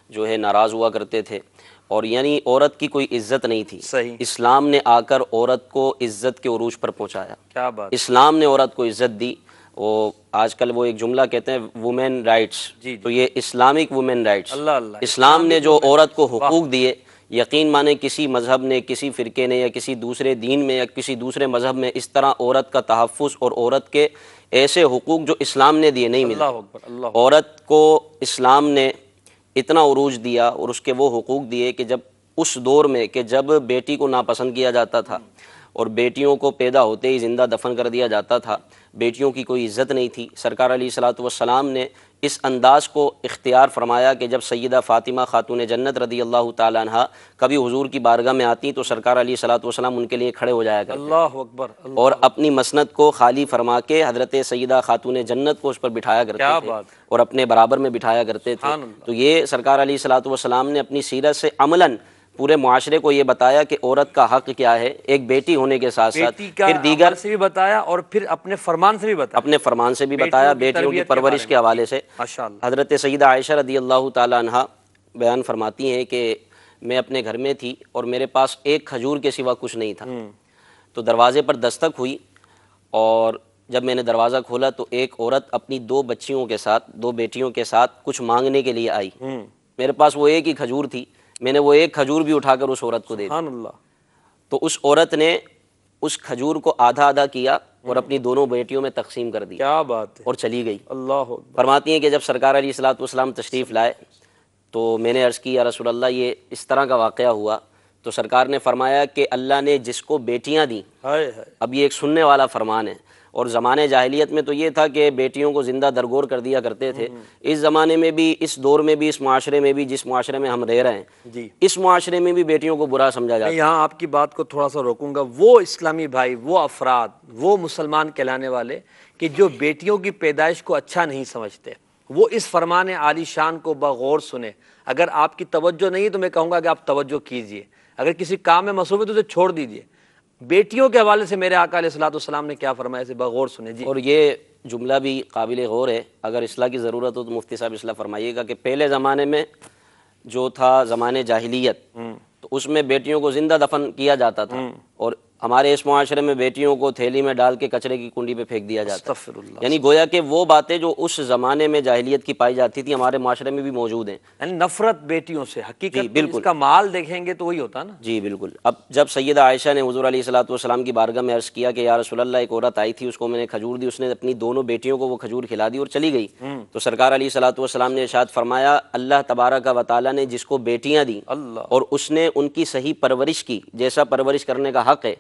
جو ہے ناراض ہوا کرتے تھے اور یعنی عورت کی کوئی عزت نہیں تھی. اسلام نے آ کر عورت کو عزت کے عروج پر پہنچایا. کیا بات. اسلام نے عورت کو عزت دی. وہ آج کل وہ ایک جملہ کہتے ہیں وومین رائٹس، تو یہ اسلامک وومین رائٹس. اسلام نے جو عورت کو حقوق دیے، یقین مانے کسی مذہب نے، کسی فرقے نے یا کسی دوسرے دین میں یا کسی دوسرے مذہب میں اس طرح عورت کا تحفظ اور عورت کے ایسے حقوق جو اسلام نے دیے نہیں ملے. عورت کو اسلام نے اتنا عروج دیا اور اس کے وہ حقوق دیے کہ جب اس دور میں کہ جب بیٹی کو ناپسند کیا جاتا تھا اور بیٹیوں کو پیدا ہوتے ہی زندہ دفن کر دیا جاتا تھا، بیٹیوں کی کوئی عزت نہیں تھی، سرکار علیہ الصلوۃ والسلام نے اس انداز کو اختیار فرمایا کہ جب سیدہ فاطمہ خاتون جنت رضی اللہ تعالیٰ عنہ کبھی حضور کی بارگاہ میں آتی تو سرکار علیہ الصلوۃ والسلام ان کے لیے کھڑے ہو جایا کرتے. اللہ اکبر. اور اپنی مسند کو خالی فرما کے حضرت سیدہ خاتون جنت کو اس پر بٹھایا کرتے تھے اور اپنے برابر میں بٹھایا کرتے تھے. تو یہ سرکار علیہ الصلوۃ والسلام نے اپنی سیرت سے عملاً پورے معاشرے کو یہ بتایا کہ عورت کا حق کیا ہے، ایک بیٹی ہونے کے ساتھ ساتھ پھر دیگر سے بھی بتایا اور پھر اپنے فرمان سے بھی بتایا، اپنے فرمان سے بھی بتایا، بیٹیوں کی پرورش کے حوالے سے. حضرت سیدہ عائشہ رضی اللہ تعالیٰ عنہا بیان فرماتی ہیں کہ میں اپنے گھر میں تھی اور میرے پاس ایک کھجور کے سوا کچھ نہیں تھا، تو دروازے پر دستک ہوئی اور جب میں نے دروازہ کھولا تو ایک عورت اپنی دو بچیوں کے ساتھ، دو بیٹیوں کے ساتھ کچھ مانگنے کے لیے آئی. میرے پاس وہ ایک ہی کھجور تھی، میں نے وہ ایک کھجور بھی اٹھا کر اس عورت کو دے دی. تو اس عورت نے اس کھجور کو آدھا آدھا کیا اور اپنی دونوں بیٹیوں میں تقسیم کر دی. کیا بات ہے. اور چلی گئی. اللہ فرماتی ہیں کہ جب سرکار علیہ الصلوۃ والسلام تشریف لائے تو میں نے عرض کی یا رسول اللہ یہ اس طرح کا واقعہ ہوا. تو سرکار نے فرمایا کہ اللہ نے جس کو بیٹیاں دیں، اب یہ ایک سننے والا فرمان ہے، اور زمانے جاہلیت میں تو یہ تھا کہ بیٹیوں کو زندہ درگور کر دیا کرتے تھے. اس زمانے میں بھی، اس دور میں بھی، اس معاشرے میں بھی، جس معاشرے میں ہم رہ رہے ہیں اس معاشرے میں بھی بیٹیوں کو برا سمجھا جاتا ہے. یہاں آپ کی بات کو تھوڑا سا روکوں گا. وہ اسلامی بھائی، وہ افراد، وہ مسلمان کہلانے والے کہ جو بیٹیوں کی پیدائش کو اچھا نہیں سمجھتے، وہ اس فرمان عالی شان کو بغور سنیں. اگر آپ کی توجہ نہیں ہے تو میں کہوں گا کہ آپ توجہ کیجئے. اگر کسی کام میں مصروف ہے تو اسے چھوڑ دیجئے. بیٹیوں کے حوالے سے میرے آقا علیہ الصلوۃ والسلام نے کیا فرمایا، اسے بغور سنیں. اور یہ جملہ بھی قابل غور ہے. اگر اصلاح کی ضرورت ہو تو مفتی صاحب اصلاح فرمائیے گا کہ پہلے زمانے میں جو تھا زمانے جاہلیت، تو اس میں بیٹیوں کو زندہ دفن کیا جاتا تھا اور ہمارے اس معاشرے میں بیٹیوں کو تھیلی میں ڈال کے کچرے کی کنڈی پہ پھینک دیا جاتا ہے. یعنی گویا کہ وہ باتیں جو اس زمانے میں جاہلیت کی پائی جاتی تھی ہمارے معاشرے میں بھی موجود ہیں. یعنی نفرت بیٹیوں سے. حقیقت بالکل اس کا مال دیکھیں گے تو وہی ہوتا نا. جی بالکل. اب جب سیدہ عائشہ نے حضور علیہ الصلوۃ والسلام کی بارگاہ میں عرض کیا کہ یا رسول اللہ ایک عورت آئی تھی، اس کو میں نے کھجور دی، اس نے اپنی دونوں بیٹیوں کو وہ کھجور کھلا دی اور چلی گئی. تو سرکار علیہ الصلوۃ والسلام نے ارشاد فرمایا اللہ تبارک و تعالیٰ نے جس کو بیٹیاں دیں اور اس نے ان کی صحیح پرورش کی، جیسا پرورش کرنے کا حق ہے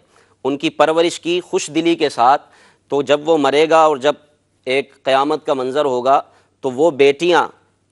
ان کی پرورش کی خوش دلی کے ساتھ، تو جب وہ مرے گا اور جب ایک قیامت کا منظر ہوگا تو وہ بیٹیاں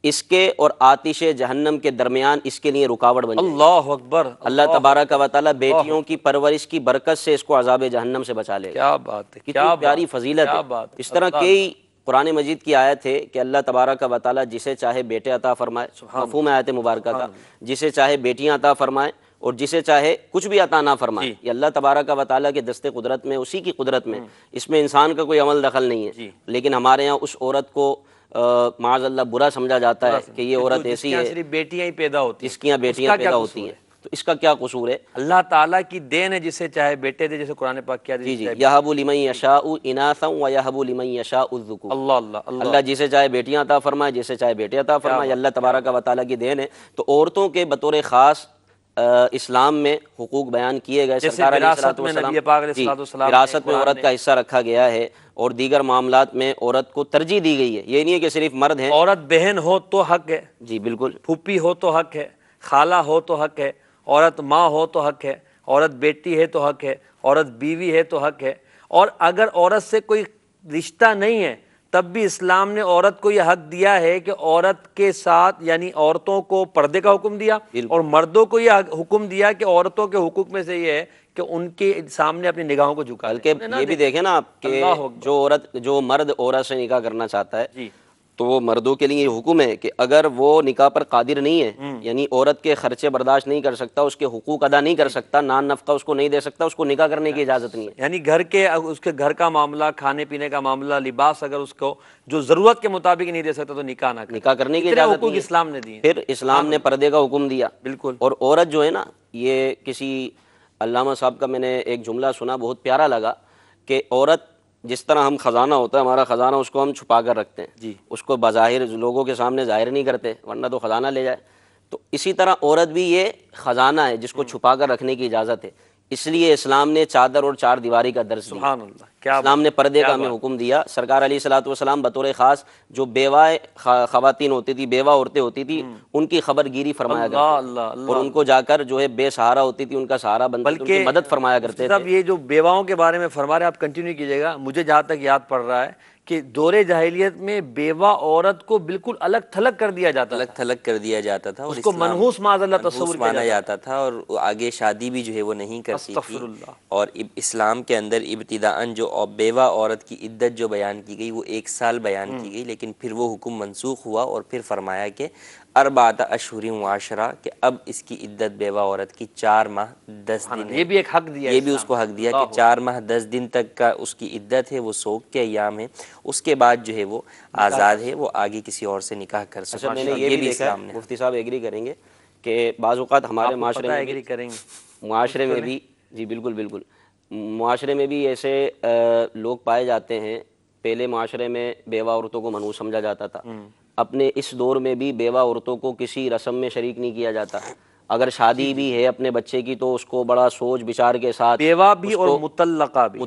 اس کے اور آتش جہنم کے درمیان اس کے لیے رکاوٹ بن جائیں. اللہ اکبر. اللہ تبارک و تعالیٰ بیٹیوں کی پرورش کی برکت سے اس کو عذاب جہنم سے بچا لے گا. کیا بات ہے. کتنی پیاری فضیلت ہے. اس طرح کئی قرآن مجید کی آیت ہے کہ اللہ تبارک و تعالیٰ جسے چاہے بیٹے عطا فرمائے، مفہوم آیت مبارکہ کا، جسے چاہے بیٹیاں عطا فرمائے اور جسے چاہے کچھ بھی عطا نہ فرمائے. یہ اللہ تبارک و تعالیٰ کے دست قدرت میں، اسی کی قدرت میں، اس میں انسان کا کوئی عمل دخل نہیں ہے. لیکن ہمارے یہاں اس عورت کو معاذ اللہ برا سمجھا جاتا ہے کہ یہ عورت ایسی ہے، صرف بیٹیاں ہی پیدا ہوتی ہیں، اس کی یہاں بیٹیاں پیدا ہوتی ہیں. تو اس کا کیا قصور ہے؟ اللہ تعالیٰ کی دین ہے، جسے چاہے بیٹے دے، جیسے قرآن پاک کیا جی یہب لمن یشاء اناثا ویہب لمن یشاء الذکور. اللہ جسے چاہے بیٹیاں عطا فرمائے، جسے چاہے بیٹے عطا فرمائے. اللہ تبارک و تعالیٰ کی دین ہے. تو عورتوں کے بطور خاص اسلام میں حقوق بیان کیے گئے. سرکار علیہ الصلوۃ والسلام وراثت میں عورت کا حصہ رکھا گیا ہے اور دیگر معاملات میں عورت کو ترجیح دی گئی ہے. یہ نہیں ہے کہ صرف مرد ہیں. عورت بہن ہو تو حق ہے. جی بالکل. پھوپھی ہو تو حق ہے، خالہ ہو تو حق ہے، عورت ماں ہو تو حق ہے، عورت بیٹی ہے تو حق ہے، عورت بیوی ہے تو حق ہے. اور اگر عورت سے کوئی رشتہ نہیں ہے تب بھی اسلام نے عورت کو یہ حق دیا ہے کہ عورت کے ساتھ، یعنی عورتوں کو پردے کا حکم دیا اور مردوں کو یہ حکم دیا کہ عورتوں کے حقوق میں سے یہ ہے کہ ان کے سامنے اپنی نگاہوں کو جھکا. بلکہ یہ بھی دیکھیں نا آپ کہ جو مرد عورت سے نکاح کرنا چاہتا ہے تو وہ مردوں کے لیے یہ حکم ہے کہ اگر وہ نکاح پر قادر نہیں ہے، یعنی عورت کے خرچے برداشت نہیں کر سکتا، اس کے حقوق ادا نہیں کر سکتا، نان نفقہ اس کو نہیں دے سکتا، اس کو نکاح کرنے کی اجازت نہیں ہے. یعنی گھر کے اس کے گھر کا معاملہ، کھانے پینے کا معاملہ، لباس اگر اس کو جو ضرورت کے مطابق نہیں دے سکتا تو نکاح نہ کرے. نکاح کرنے کی اتنے اجازت حقوق نہیں ہے. اسلام نے دیے. پھر اسلام نے پردے کا حکم دیا. بالکل. اور عورت جو ہے نا، یہ کسی علامہ صاحب کا میں نے ایک جملہ سنا، بہت پیارا لگا، کہ عورت جس طرح ہم خزانہ ہوتا ہے ہمارا خزانہ، اس کو ہم چھپا کر رکھتے ہیں، جی، اس کو بظاہر لوگوں کے سامنے ظاہر نہیں کرتے ورنہ تو خزانہ لے جائے. تو اسی طرح عورت بھی یہ خزانہ ہے جس کو چھپا کر رکھنے کی اجازت ہے. اس لیے اسلام نے چادر اور چار دیواری کا درس دیا. سبحان اللہ. کیا اسلام نے پردے کا ہمیں حکم دیا. سرکار علیہ الصلوۃ والسلام بطور خاص جو بیوہ خواتین ہوتی تھی، بیوہ عورتیں ہوتی تھی، ان کی خبر گیری فرمایا کرتے تھے، اور ان کو جا کر جو ہے بے سہارا ہوتی تھی ان کا سہارا بنتی تھی، ان کی مدد فرمایا کرتے تھے. یہ جو بیواؤں کے بارے میں فرما رہے ہیں آپ کنٹینیو کیجئے گا. مجھے جہاں تک یاد پڑ رہا ہے کہ دور جاہلیت میں بیوہ عورت کو بالکل الگ تھلگ کر دیا جاتا الگ تھلگ کر دیا جاتا تھا، اور اس کو منحوس معاذ اللہ تصور مانا جاتا تھا، اور آگے شادی بھی جو ہے وہ نہیں کرتی تھی. اور اسلام کے اندر ابتداءً جو بیوہ عورت کی عدت جو بیان کی گئی وہ 1 سال بیان کی گئی، لیکن پھر وہ حکم منسوخ ہوا اور پھر فرمایا کہ 4 اشہر و عشرہ، کہ اب اس کی عدت بیوہ عورت کی 4 ماہ 10 دن ہے. یہ بھی ایک حق دیا، یہ بھی اس کو حق دیا کہ 4 ماہ 10 دن تک کا اس کی عدت ہے، وہ سوگ کے ایام ہے، اس کے بعد جو ہے وہ آزاد ہے، وہ آگے کسی اور سے نکاح کر سکتا. اچھا، میں نے یہ بھی دیکھا ہے، مفتی صاحب ایگری کریں گے کہ بعض اوقات ہمارے معاشرے میں بھی جی بالکل بالکل معاشرے میں بھی ایسے لوگ پائے جاتے ہیں. پہلے معاشرے میں بیوہ عورتوں کو منحوس سمجھا جاتا تھا. اپنے اس دور میں بھی بیوہ عورتوں کو کسی رسم میں شریک نہیں کیا جاتا. اگر شادی بھی ہے اپنے بچے کی تو اس کو بڑا سوچ بچار کے ساتھ، بیوہ بھی اور مطلقہ بھی،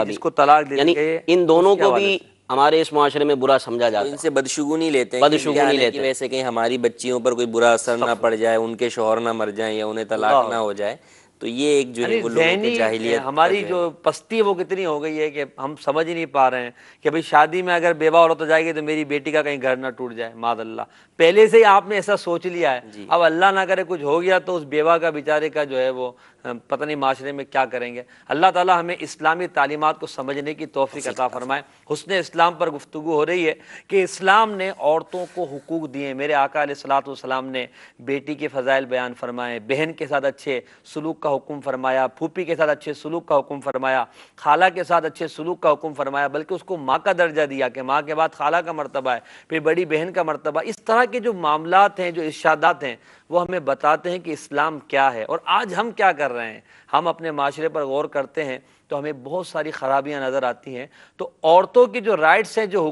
جس کو طلاق یعنی ان دونوں کو بھی ہمارے اس معاشرے میں برا سمجھا جاتا ہے. ان سے بدشگونی لیتے ہیں کہ ویسے کہیں ہماری بچیوں پر کوئی برا اثر نہ پڑ جائے، ان کے شوہر نہ مر جائیں یا انہیں طلاق نہ ہو جائے. تو یہ ایک جو ہے وہ لوگوں کی جاہلیت، ہماری جو پستی وہ کتنی ہو گئی ہے کہ ہم سمجھ ہی نہیں پا رہے ہیں کہ بھئی شادی میں اگر بیوہ عورت ہو جائے گی تو میری بیٹی کا کہیں گھر نہ ٹوٹ جائے معاذ اللہ. پہلے سے ہی آپ نے ایسا سوچ لیا ہے. اب اللہ نہ کرے کچھ ہو گیا تو اس بیوہ کا بیچارے کا جو ہے وہ پتہ نہیں معاشرے میں کیا کریں گے. اللہ تعالیٰ ہمیں اسلامی تعلیمات کو سمجھنے کی توفیق عطا فرمائے. حسن اسلام پر گفتگو ہو رہی ہے کہ اسلام نے عورتوں کو حقوق دیے. میرے آقا علیہ الصلوۃ والسلام نے بیٹی کے فضائل بیان فرمائے، بہن کے ساتھ اچھے سلوک کا حکم فرمایا، پھوپھی کے ساتھ اچھے سلوک کا حکم فرمایا، خالہ کے ساتھ اچھے سلوک کا حکم فرمایا، بلکہ اس کو ماں کا درجہ دیا کہ ماں کے بعد خالہ کا مرتبہ ہے، پھر بڑی بہن کا مرتبہ. اس طرح کے جو معاملات ہیں، جو ارشادات ہیں، وہ ہمیں بتاتے ہیں کہ اسلام کیا ہے. اور آج ہم کیا کر رہے ہیں؟ ہم اپنے معاشرے پر غور کرتے ہیں تو ہمیں بہت ساری خرابیاں نظر آتی ہیں. تو عورتوں کی جو رائٹس ہیں، جو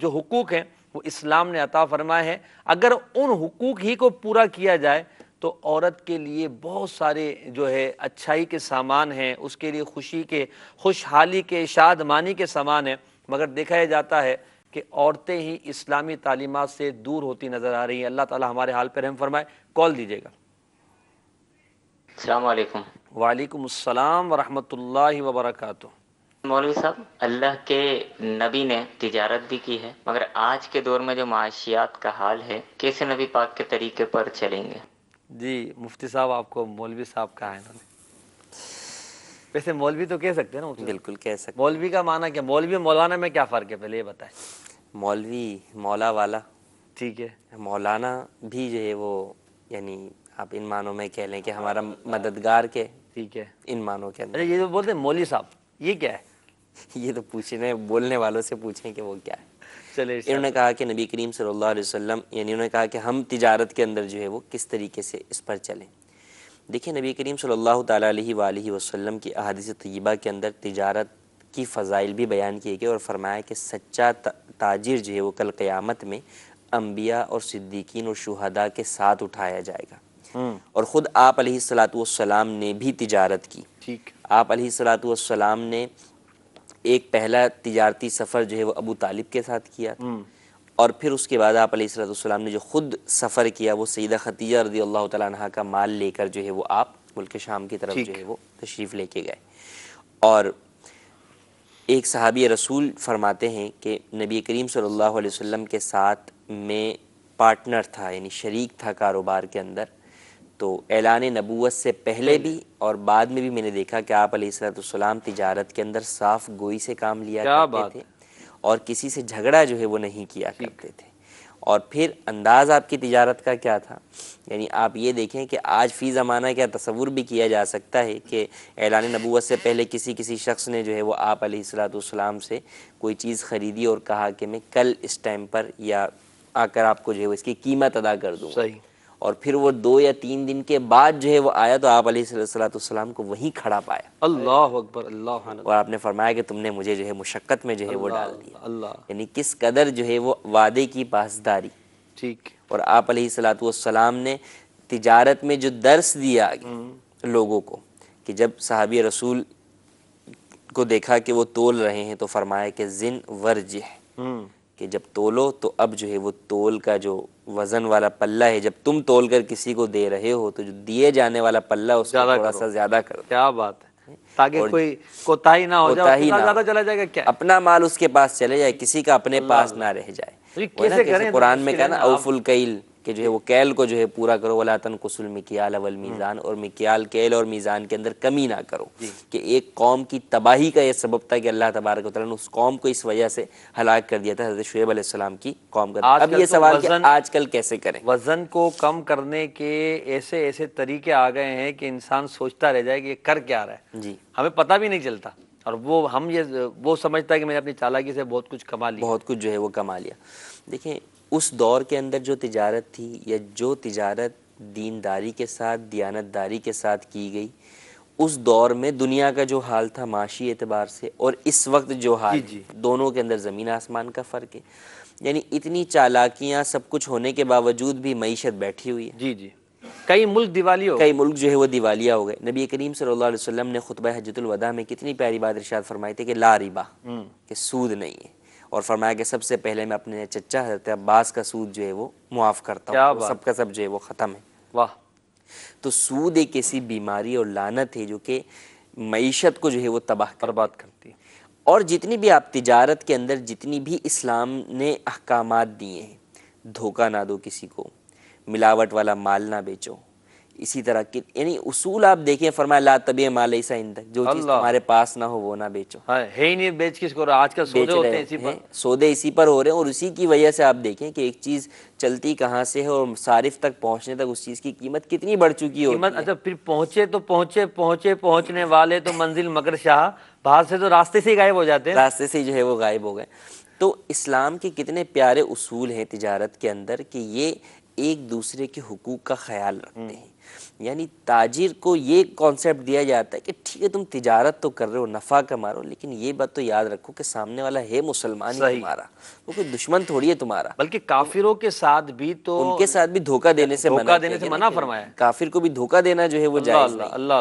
حقوق ہیں، وہ اسلام نے عطا فرمائے ہیں. اگر ان حقوق ہی کو پورا کیا جائے تو عورت کے لیے بہت سارے جو ہے اچھائی کے سامان ہیں، اس کے لیے خوشی کے، خوشحالی کے، شادمانی کے سامان ہیں. مگر دیکھا یہ جاتا ہے کہ عورتیں ہی اسلامی تعلیمات سے دور ہوتی نظر آ رہی ہیں. اللہ تعالی ہمارے حال پہ رحم فرمائے. کال دیجیے گا. السلام علیکم. وعلیکم السلام ورحمۃ اللہ وبرکاتہ. مولوی صاحب، اللہ کے نبی نے تجارت بھی کی ہے، مگر آج کے دور میں جو معاشیات کا حال ہے، کیسے نبی پاک کے طریقے پر چلیں گے؟ جی مفتی صاحب آپ کو مولوی صاحب کہا ہے انہوں نے. ویسے مولوی تو کہہ سکتے ہیں نا؟ بالکل کہہ سکتے. مولوی کا معنی کیا؟ مولوی اور مولانا میں کیا فرق ہے پہلے یہ بتائیں. مولوی مولا والا، ٹھیک ہے. مولانا بھی جو ہے وہ یعنی آپ ان معنوں میں کہہ لیں کہ ہمارا مددگار کے، ٹھیک ہے، ان معنوں کے اندر. یہ جو بولتے ہیں مولوی صاحب، یہ کیا ہے؟ یہ تو پوچھنے بولنے والوں سے پوچھیں کہ وہ کیا ہے. چلے انہوں نے کہا کہ نبی کریم صلی اللہ علیہ وسلم، یعنی انہوں نے کہا کہ ہم تجارت کے اندر جو ہے وہ کس طریقے سے اس پر چلیں. دیکھیں نبی کریم صلی اللہ تعالیٰ علیہ وآلہ وسلم کی احادیث طیبہ کے اندر تجارت کی فضائل بھی بیان کیے گئے، اور فرمایا کہ سچا تاجر جو ہے وہ کل قیامت میں انبیاء اور صدیقین اور شہداء کے ساتھ اٹھایا جائے گا. اور خود آپ علیہ الصلوۃ والسلام نے بھی تجارت کی. ٹھیک. آپ علیہ الصلوۃ والسلام نے ایک پہلا تجارتی سفر جو ہے وہ ابو طالب کے ساتھ کیا تھا، اور پھر اس کے بعد آپ علیہ الصلوۃ والسلام نے جو خود سفر کیا وہ سیدہ خدیجہ رضی اللہ تعالیٰ عنہ کا مال لے کر جو ہے وہ آپ ملک شام کی طرف جو ہے وہ تشریف لے کے گئے. اور ایک صحابی رسول فرماتے ہیں کہ نبی کریم صلی اللہ علیہ وسلم کے ساتھ میں پارٹنر تھا، یعنی شریک تھا کاروبار کے اندر. تو اعلان نبوت سے پہلے بھی اور بعد میں بھی میں نے دیکھا کہ آپ علیہ الصلوۃ والسلام تجارت کے اندر صاف گوئی سے کام لیا کرتے تھے، اور کسی سے جھگڑا جو ہے وہ نہیں کیا کرتے تھے. اور پھر انداز آپ کی تجارت کا کیا تھا؟ یعنی آپ یہ دیکھیں کہ آج فی زمانہ کیا تصور بھی کیا جا سکتا ہے کہ اعلان نبوت سے پہلے کسی شخص نے جو ہے وہ آپ علیہ الصلوۃ والسلام سے کوئی چیز خریدی اور کہا کہ میں کل اس ٹائم پر یا آ کر آپ کو جو ہے وہ اس کی قیمت ادا کر دوں، صحیح، اور پھر وہ 2 یا 3 دن کے بعد جو ہے وہ آیا تو آپ علیہ الصلوۃ والسلام کو وہیں کھڑا پایا، اللہ اکبر، اللہ اور آپ نے فرمایا کہ تم نے مجھے جو ہے مشقت میں جو ہے وہ ڈال دیا۔ اللہ، یعنی کس قدر جو ہے وہ وعدے کی پاسداری۔ ٹھیک، اور آپ علیہ الصلوۃ والسلام نے تجارت میں جو درس دیا لوگوں کو کہ جب صحابی رسول کو دیکھا کہ وہ تول رہے ہیں تو فرمایا کہ زن ورجح، کہ جب تولو تو اب جو ہے وہ تول کا جو وزن والا پلہ ہے، جب تم تول کر کسی کو دے رہے ہو تو جو دیے جانے والا پلہ اس کو تھوڑا سا زیادہ کرو، کیا بات ہے، تاکہ کوئی کوتاہی نہ ہو جائے، زیادہ چلا جائے گا کیا، اپنا مال اس کے پاس چلے جائے، کسی کا اپنے پاس نہ رہ جائے۔ کیسے کریں؟ قرآن میں کہا نا اوفوا الکیل، کہ جو ہے وہ کیل کو جو ہے پورا کرو، ولا تنقصوا المکیال والمیزان، اور مکیال کیل اور میزان کے اندر کمی نہ کرو، کہ ایک قوم کی تباہی کا یہ سبب تھا کہ اللہ تبارک و تعالیٰ نے اس قوم کو اس وجہ سے ہلاک کر دیا تھا، حضرت شعیب علیہ السلام کی قوم کا۔ اب یہ سوال کہ آج کل کیسے کریں؟ وزن کو کم کرنے کے ایسے طریقے آ گئے ہیں کہ انسان سوچتا رہ جائے کہ یہ کر کیا رہا ہے، جی، ہمیں پتہ بھی نہیں چلتا، اور وہ سمجھتا ہے کہ میں نے اپنی چالاکی سے بہت کچھ کما لیا، بہت کچھ جو ہے وہ کما لیا۔ دیکھیں اس دور کے اندر جو تجارت تھی، یا جو تجارت دینداری کے ساتھ، دیانت داری کے ساتھ کی گئی، اس دور میں دنیا کا جو حال تھا معاشی اعتبار سے اور اس وقت جو حال ہے، دونوں کے اندر زمین آسمان کا فرق ہے۔ یعنی اتنی چالاکیاں سب کچھ ہونے کے باوجود بھی معیشت بیٹھی ہوئی ہے۔ جی، کئی ملک دیوالیہ ہو، کئی ملک جو ہے وہ دیوالیہ ہو گئے۔ نبی کریم صلی اللہ علیہ وسلم نے خطبہ حجۃ الوداع میں کتنی پیاری بات ارشاد فرمائی تھی کہ لا ربا، کہ سود نہیں ہے، اور فرمایا کہ سب سے پہلے میں اپنے چچا حضرت عباس کا سود جو ہے وہ معاف کرتا ہوں، سب کا سب جو ہے وہ ختم ہے۔ واہ! تو سود ایک ایسی بیماری اور لعنت ہے جو کہ معیشت کو جو ہے وہ تباہ برباد کرتی ہے۔ اور جتنی بھی آپ تجارت کے اندر جتنی بھی اسلام نے احکامات دیے ہیں، دھوکہ نہ دو کسی کو، ملاوٹ والا مال نہ بیچو، اسی طرح کی یعنی اصول آپ دیکھیں، فرمایا لا تبیع ما لیس عندک، جو چیز تمہارے پاس نہ ہو وہ نہ بیچو، ہے ہی نہیں، بیچ کس کو رہا، آج کل سودے ہوتے ہیں اسی پر، سودے اسی پر ہو رہے ہیں، اور اسی کی وجہ سے آپ دیکھیں کہ ایک چیز چلتی کہاں سے ہے اور صارف تک پہنچنے تک اس چیز کی قیمت کتنی بڑھ چکی ہوتی ہے۔ اچھا پھر پہنچنے والے تو منزل مگر شاہ، باہر سے تو راستے سے ہی غائب ہو جاتے ہیں، راستے سے جو ہے وہ غائب ہو گئے۔ تو اسلام کے کتنے پیارے اصول ہیں تجارت کے اندر کہ یہ ایک دوسرے کے حقوق کا خیال رکھتے ہیں۔ یعنی تاجر کو یہ کانسیپٹ دیا جاتا ہے کہ ٹھیک ہے تم تجارت تو کر رہے ہو، نفع کما رہے ہو، لیکن یہ بات تو یاد رکھو کہ سامنے والا ہے مسلمان ہی تمہارا، وہ کوئی دشمن تھوڑی ہے تمہارا، بلکہ کافروں کے ساتھ بھی تو ان کے ساتھ بھی دھوکہ دینے سے منع فرمایا ہے، کافر کو بھی دھوکہ دینا جو ہے وہ جائز نہیں۔ اللہ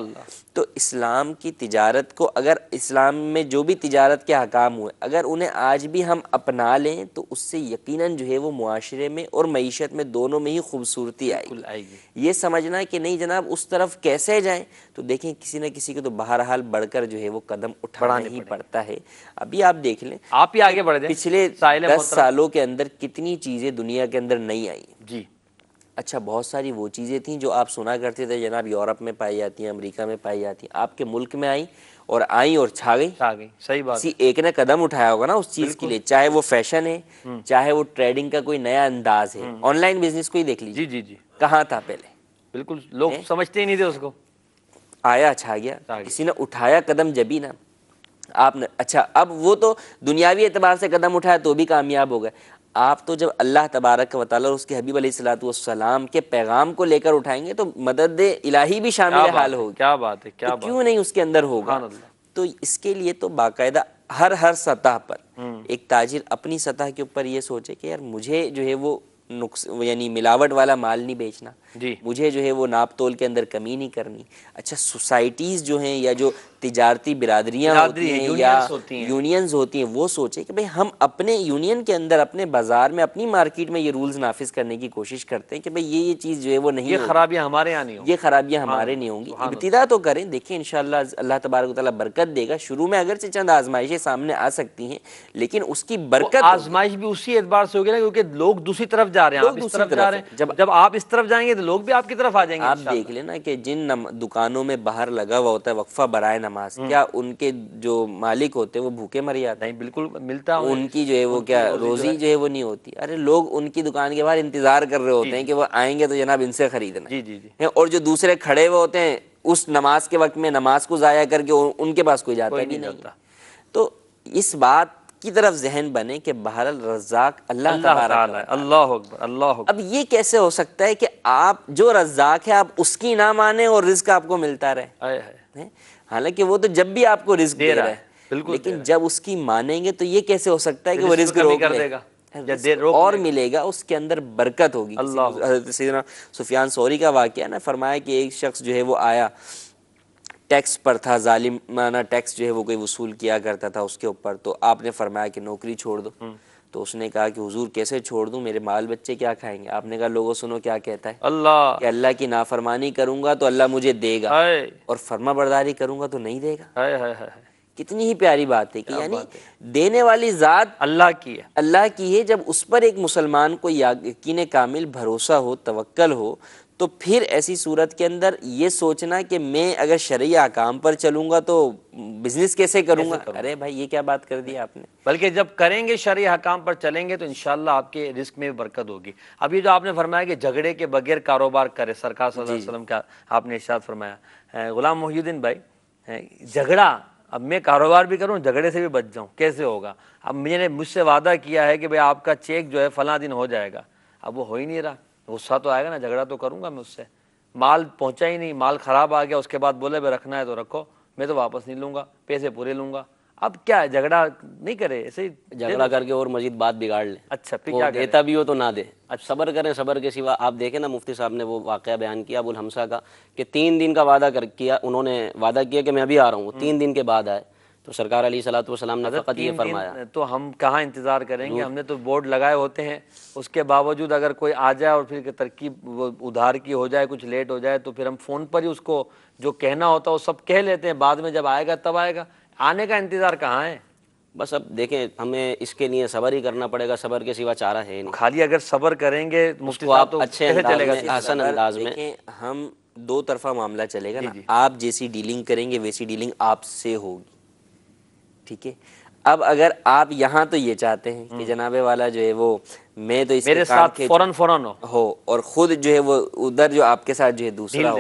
تو اسلام کی تجارت کو، اگر اسلام میں جو بھی تجارت کے احکام ہوئے اگر انہیں آج بھی ہم اپنا لیں تو اس سے یقیناً جو ہے وہ معاشرے میں اور معیشت میں دونوں میں ہی خوبصورتی آئے گی۔ یہ سمجھنا کہ نہیں جناب اس طرف کیسے جائیں، تو دیکھیں کسی نہ کسی کو تو بہرحال بڑھ کر جو ہے وہ قدم اٹھانا ہی پڑتا ہے۔ ابھی آپ دیکھ لیں، آپ ہی آگے بڑھ جائیں، پچھلے 10 سالوں کے اندر کتنی چیزیں دنیا کے اندر نئی آئی ہیں۔ جی، اچھا بہت ساری وہ چیزیں تھیں جو آپ سنا کرتے تھے جناب یورپ میں پائی جاتی ہیں، امریکہ میں پائی جاتی ہیں، آپ کے ملک میں آئیں اور چھا گئی۔ صحیح بات، کسی ایک نے قدم اٹھایا ہوگا نا اس چیز کے لیے، چاہے وہ فیشن ہے، چاہے وہ ٹریڈنگ کا کوئی نیا انداز ہے، آن لائن بزنس کو ہی دیکھ لیجیے، جی کہاں تھا پہلے، بالکل لوگ سمجھتے ہی نہیں تھے اس کو، آیا چھا گیا، کسی نے اٹھایا قدم جبھی نا آپ نے۔ اچھا اب وہ تو دنیاوی اعتبار سے قدم اٹھایا تو بھی کامیاب ہو گئے، آپ تو جب اللہ تبارک و تعالیٰ اور اس کے حبیب علیہ الصلوۃ والسلام کے پیغام کو لے کر اٹھائیں گے تو مدد الہی بھی شامل حال ہوگی۔ کیا بات ہے، تو کیوں نہیں اس کے اندر ہوگا؟ تو اس کے لیے تو باقاعدہ ہر سطح پر ایک تاجر اپنی سطح کے اوپر یہ سوچے کہ یار مجھے جو ہے وہ یعنی ملاوٹ والا مال نہیں بیچنا، مجھے جو ہے وہ ناپ تول کے اندر کمی نہیں کرنی۔ اچھا سوسائٹیز جو ہیں یا جو تجارتی برادریاں ہوتی ہیں یا یونینز ہوتی ہیں وہ سوچے کہ بھئی ہم اپنے یونین کے اندر، اپنے بازار میں، اپنی مارکیٹ میں یہ رولز نافذ کرنے کی کوشش کرتے ہیں کہ بھئی یہ چیز جو ہے وہ نہیں، یہ خرابیاں ہمارے یہاں نہیں ہوں، یہ خرابیاں ہمارے نہیں ہوں گی۔ ابتدا تو کریں، دیکھیں انشاءاللہ اللہ تبارک و تعالیٰ برکت دے گا۔ شروع میں اگرچہ چند آزمائشیں سامنے آ سکتی ہیں لیکن اس کی برکت، آزمائش بھی اسی اعتبار سے ہوگی نا کیونکہ لوگ دوسری طرف جا رہے ہیں، آپ اس طرف جا رہے ہیں، جب آپ اس طرف جائیں گے تو لوگ بھی آپ کی طرف آ جائیں گے. آپ دیکھ لیں نا کہ جن دکانوں میں باہر لگا ہوا ہوتا ہے وقفہ برائے نماز، کیا ان کے جو مالک ہوتے ہیں وہ بھوکے مر جاتے ہیں؟ نہیں بالکل ملتا ہے ان کی جو ہے وہ کیا روزی جو ہے وہ نہیں ہوتی. ارے لوگ ان کی دکان کے باہر انتظار کر رہے ہوتے ہیں کہ وہ آئیں گے تو جناب ان سے خریدنا. جی جی جی. اور جو دوسرے کھڑے ہوئے ہوتے ہیں اس نماز کے وقت میں نماز کو ضائع کر کے ان کے پاس کوئی جاتا بھی نہیں. تو اس بات کی طرف ذہن بنے کہ بہرحال رزاق اللہ تبارک ہے. اللہ اکبر اللہ اکبر. اب یہ کیسے ہو سکتا ہے کہ آپ جو رزاق ہے آپ اس کی نہ مانیں اور رزق آپ کو ملتا رہے؟ حالانکہ وہ تو جب بھی آپ کو رزق دے رہا ہے، لیکن جب اس کی مانیں گے تو یہ کیسے ہو سکتا ہے کہ وہ رزق روک دے گا اور ملے گا، اس کے اندر برکت ہوگی. حضرت سیدنا سفیان ثوری کا واقعہ نا، فرمایا کہ ایک شخص جو ہے وہ آیا، ٹیکس پر تھا، ظالمانہ ٹیکس جو ہے وہ کوئی وصول کیا کرتا تھا اس کے اوپر. تو آپ نے فرمایا کہ نوکری چھوڑ دو. تو اس نے کہا کہ حضور کیسے چھوڑ دوں، میرے بال بچے کیا کھائیں گے؟ آپ نے کہا لوگوں سنو کیا کہتا ہے، کہ اللہ کی نافرمانی کروں گا تو اللہ مجھے دے گا، اور فرما برداری کروں گا تو نہیں دے گا. کتنی ہی پیاری بات ہے کہ یعنی دینے والی ذات اللہ کی ہے، اللہ کی ہے. جب اس پر ایک مسلمان کو یقین کامل بھروسہ ہو، توکل ہو، تو پھر ایسی صورت کے اندر یہ سوچنا کہ میں اگر شرعی احکام پر چلوں گا تو بزنس کیسے کروں گا، ارے بھائی یہ کیا بات کر دی آپ نے. بلکہ جب کریں گے شرعی احکام پر چلیں گے تو انشاءاللہ آپ کے رزق میں برکت ہوگی. اب یہ جو آپ نے فرمایا کہ جھگڑے کے بغیر کاروبار کرے، سرکار صلی اللہ علیہ وسلم کا آپ نے ارشاد فرمایا. غلام محی الدین بھائی، جھگڑا، اب میں کاروبار بھی کروں جھگڑے سے بھی بچ جاؤں، کیسے ہوگا؟ اب میں نے مجھ سے وعدہ کیا ہے کہ بھئی آپ کا چیک جو ہے فلاں دن ہو جائے گا، اب وہ ہو ہی نہیں رہا، غصہ تو آئے گا نا، جھگڑا تو کروں گا میں اس سے. مال پہنچا ہی نہیں، مال خراب آ گیا، اس کے بعد بولے بھائی رکھنا ہے تو رکھو، میں تو واپس نہیں لوں گا، پیسے پورے لوں گا. اب کیا ہے، جھگڑا نہیں کرے، ایسے ہی جھگڑا کر کے اور مزید بات بگاڑ لیں. اچھا پھر وہ کیا دیتا بھی ہو تو نہ دے. صبر کریں، صبر کے سوا. آپ دیکھیں نا مفتی صاحب نے وہ واقعہ بیان کیا ابو الحمزہ کا، کہ 3 دن کا وعدہ کیا، انہوں نے وعدہ کیا کہ میں ابھی آ رہا ہوں، 3 دن کے بعد آئے. تو سرکار علیہ الصلوۃ والسلام نے فقط یہ فرمایا، تو ہم کہاں انتظار کریں گے، ہم نے تو بورڈ لگائے ہوتے ہیں، اس کے باوجود اگر کوئی آ جائے اور پھر ترکیب وہ ادھار کی ہو جائے، کچھ لیٹ ہو جائے، تو پھر ہم فون پر ہی اس کو جو کہنا ہوتا ہے وہ سب کہہ لیتے ہیں، بعد میں جب آئے گا تب آئے گا. آنے کا انتظار کہاں ہے؟ بس اب دیکھیں ہمیں اس کے لیے صبر ہی کرنا پڑے گا، صبر کے سوا چارہ ہے نہیں. خالی اگر صبر کریں گے مفتی صاحب تو اچھے کیسے چلے گا؟ احسن انداز میں ہم دو طرفہ معاملہ چلے گا نا. آپ جیسی ڈیلنگ کریں گے ویسی ڈیلنگ آپ سے ہوگی، ٹھیک ہے. اب اگر آپ یہاں تو یہ چاہتے ہیں کہ جناب والا جو ہے وہ میں تو اس میرے ساتھ فوراً ہو، اور خود جو ہے وہ ادھر جو آپ کے ساتھ جو ہے دوسرا ہو.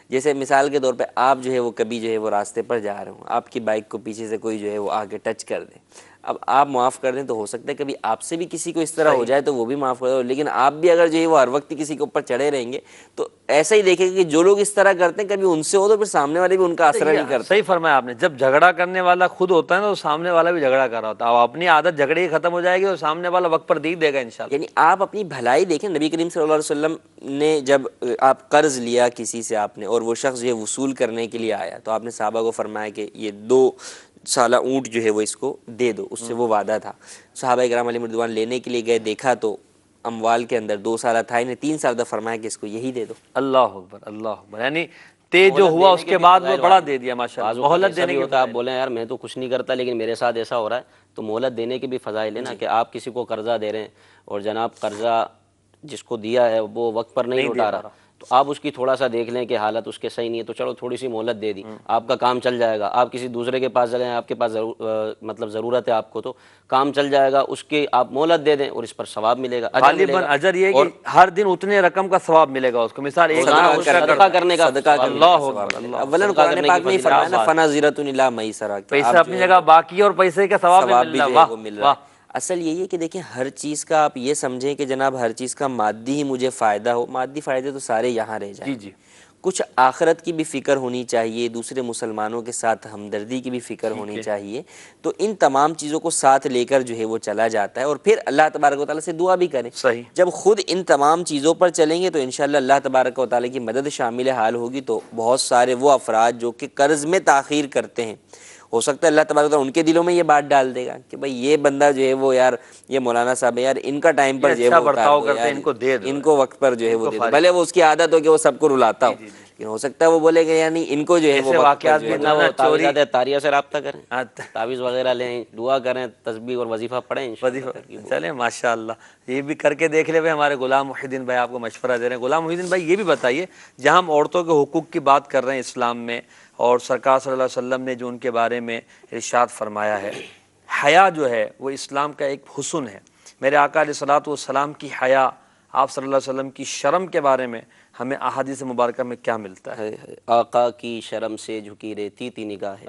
جیسے مثال کے طور پہ آپ جو ہے وہ کبھی جو ہے وہ راستے پر جا رہے ہوں، آپ کی بائک کو پیچھے سے کوئی جو ہے وہ آگے ٹچ کر دے. اب آپ معاف کر دیں تو ہو سکتا ہے کبھی آپ سے بھی کسی کو اس طرح ہو جائے تو وہ بھی معاف کر دو، لیکن آپ بھی اگر جو ہے وہ ہر وقت کسی کے اوپر چڑھے رہیں گے تو ایسا ہی دیکھیں گے کہ جو لوگ اس طرح کرتے ہیں کبھی ان سے ہو تو پھر سامنے والے بھی ان کا اثر نہیں کرتے. صحیح فرمایا آپ نے. جب جھگڑا کرنے والا خود ہوتا ہے نا تو سامنے والا بھی جھگڑا کر رہا ہوتا ہے. اب اپنی عادت جھگڑے ہی ختم ہو جائے گی تو سامنے والا وقت پر دے گا انشاءاللہ. یعنی آپ اپنی بھلائی دیکھیں. نبی کریم صلی اللہ علیہ وسلم نے جب آپ قرض لیا کسی سے آپ نے اور وہ شخص یہ وصول کرنے کے لیے آیا تو آپ نے صحابہ کو فرمایا کہ یہ 2 سالہ اونٹ جو ہے وہ اس کو دے دو، اس سے وہ وعدہ تھا. صحابہ کرام علیہم رضوان لینے کے لیے گئے، دیکھا تو اموال کے اندر 2 سالہ تھا، انہیں 3 سال تک فرمایا کہ اس کو یہی دے دو. اللہ اکبر اللہ اکبر. یعنی تیز جو ہوا اس کے بعد وہ بڑا دے دیا ماشاءاللہ. مہلت دینے کی ہوتا ہے. آپ بولیں یار میں تو کچھ نہیں کرتا لیکن میرے ساتھ ایسا ہو رہا ہے، تو مہلت دینے کے بھی فضائل ہیں نا، کہ آپ کسی کو قرضہ دے رہے ہیں اور جناب قرضہ جس کو دیا ہے وہ وقت پر نہیں لوٹا رہا، تو آپ اس کی تھوڑا سا دیکھ لیں کہ حالت اس کے صحیح نہیں ہے، تو چلو تھوڑی سی مہلت دے دی، آپ کا کام چل جائے گا. آپ کسی دوسرے کے پاس جائیں، آپ کے پاس مطلب ضرورت ہے آپ کو، تو کام چل جائے گا، اس کی آپ مہلت دے دیں اور اس پر ثواب ملے گا. غالباً اجر یہ کہ ہر دن اتنے رقم کا ثواب ملے گا اس کو. مثال ایک صدقہ کرنے کا، اولاً قرآن پاک میں فرمایا نا فنظرۃ الی میسرہ، پیسہ اپنی جگہ باقی اور پیسے کا ثواب بھی مل رہا ہے. اصل یہی ہے کہ دیکھیں ہر چیز کا آپ یہ سمجھیں کہ جناب ہر چیز کا مادی ہی مجھے فائدہ ہو، مادی فائدے تو سارے یہاں رہ جائیں. جی کچھ آخرت کی بھی فکر ہونی چاہیے، دوسرے مسلمانوں کے ساتھ ہمدردی کی بھی فکر ہونی چاہیے. تو ان تمام چیزوں کو ساتھ لے کر جو ہے وہ چلا جاتا ہے، اور پھر اللہ تبارک و تعالیٰ سے دعا بھی کریں. جب خود ان تمام چیزوں پر چلیں گے تو انشاءاللہ اللہ تبارک و تعالیٰ کی مدد شامل حال ہوگی. تو بہت سارے وہ افراد جو کہ قرض میں تاخیر کرتے ہیں، ہو سکتا ہے اللہ تبارک و تعالیٰ ان کے دلوں میں یہ بات ڈال دے گا کہ بھائی یہ بندہ جو ہے وہ یار یہ مولانا صاحب ہے یار، ان کا ٹائم پر جو ہے وہ برتاؤ کرتے ہیں، ان کو دے دو، ان کو وقت پر جو ہے وہ دے دو. بھلے وہ اس کی عادت ہو کہ وہ سب کو رلاتا ہو، لیکن ہو سکتا ہے وہ بولے گے یعنی ان کو جو ہے وہ واقعات بھی ورنہ وہ تعویذات طاریہ سے رابطہ کریں، تعویذ وغیرہ لیں، دعا کریں، تسبیح اور وظیفہ پڑھیں انشاءاللہ۔ چلیں ماشاءاللہ یہ بھی کر کے دیکھ لے بھائی، ہمارے غلام محی الدین بھائی آپ کو مشورہ دے رہے ہیں۔ غلام محی الدین بھائی یہ بھی بتائیے، جہاں ہم عورتوں کے حقوق کی بات کر رہے ہیں اسلام میں، اور سرکار صلی اللہ علیہ وسلم نے جو ان کے بارے میں ارشاد فرمایا ہے، حیا جو ہے وہ اسلام کا ایک حسن ہے۔ میرے آقا علیہ الصلوۃ والسلام کی حیا، آپ صلی اللہ علیہ وسلم کی شرم کے بارے میں ہمیں احادیث مبارکہ میں کیا ملتا ہے؟ آقا کی شرم سے جھکی رہتی تھی نگاہیں،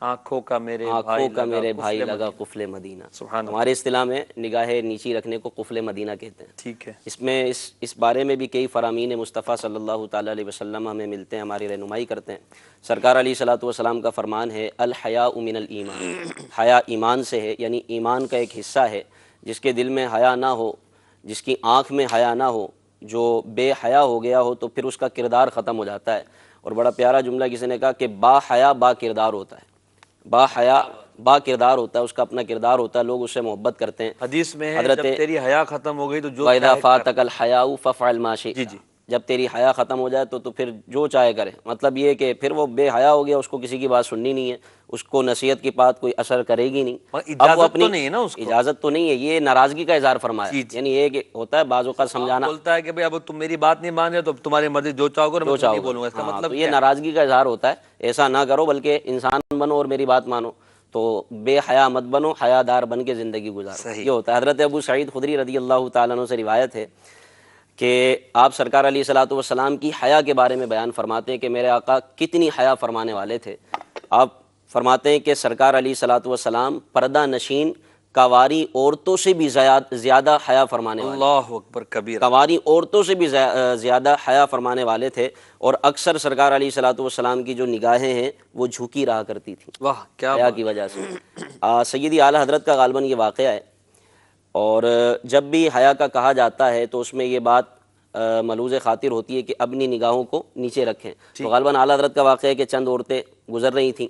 آنکھوں کا میرے بھائی لگا قفل مدینہ۔ سبحان اللہ۔ ہمارے اصطلاح میں نگاہیں نیچی رکھنے کو قفل مدینہ کہتے ہیں۔ ٹھیک ہے، اس میں اس بارے میں بھی کئی فرامین مصطفیٰ صلی اللہ تعالیٰ علیہ وسلم ہمیں ملتے ہیں، ہماری رہنمائی کرتے ہیں۔ سرکار علیہ الصلوۃ والسلام کا فرمان ہے، الحیاء من الایمان، حیا ایمان سے ہے، یعنی ایمان کا ایک حصہ ہے۔ جس کے دل میں حیا نہ ہو، جس کی آنکھ میں حیا نہ ہو، جو بے حیا ہو گیا ہو، تو پھر اس کا کردار ختم ہو جاتا ہے۔ اور بڑا پیارا جملہ کسی نے کہا کہ با حیا با کردار ہوتا ہے، با حیا با کردار ہوتا ہے، اس کا اپنا کردار ہوتا ہے، لوگ اس سے محبت کرتے ہیں۔ حدیث میں ہے جب تیری حیا ختم ہو گئی تو جو وَإِذَا فَاتَكَ الْحَيَاءُ فَافْعَلْ مَا شِئْتَ، جی جب تیری حیا ختم ہو جائے تو پھر جو چاہے کرے۔ مطلب یہ کہ پھر وہ بے حیا ہو گیا، اس کو کسی کی بات سننی نہیں ہے، اس کو نصیحت کی بات کوئی اثر کرے گی نہیں۔ اب وہ اپنی تو نہیں ہے نا، اس کو اجازت تو نہیں ہے، یہ ناراضگی کا اظہار فرمایا۔ یعنی یہ کہ ہوتا ہے بعض اوقات سمجھانا، بولتا ہے کہ بھئی اب تم میری بات نہیں مان رہے تو تمہاری مرضی، جو چاہو گے میں نہیں بولوں گا، اس کا مطلب تو یہ ناراضگی کا اظہار ہوتا ہے۔ ایسا نہ کرو، بلکہ انسان بنو اور میری بات مانو، تو بے حیا مت بنو، حیا دار بن کے زندگی گزارو۔ یہ ہوتا ہے۔ حضرت ابو سعید خدری رضی اللہ تعالیٰ عنہ سے روایت ہے کہ آپ سرکار علیہ الصلوۃ والسلام کی حیا کے بارے میں بیان فرماتے ہیں کہ میرے آقا کتنی حیا فرمانے والے تھے۔ آپ فرماتے ہیں کہ سرکار علیہ الصلوۃ والسلام پردہ نشین کنواری عورتوں سے بھی زیادہ حیا فرمانے والے، اللہ اکبر کبیر، کنواری عورتوں سے بھی زیادہ حیا فرمانے والے تھے، اور اکثر سرکار علیہ الصلوۃ والسلام کی جو نگاہیں ہیں وہ جھکی رہا کرتی تھیں واہ کیا حیا کی وجہ سے۔ سیدی اعلیٰ حضرت کا غالباً یہ واقعہ ہے، اور جب بھی حیا کا کہا جاتا ہے تو اس میں یہ بات ملوز خاطر ہوتی ہے کہ اپنی نگاہوں کو نیچے رکھیں۔ تو غالباً اعلیٰ حضرت کا واقعہ ہے کہ چند عورتیں گزر رہی تھیں،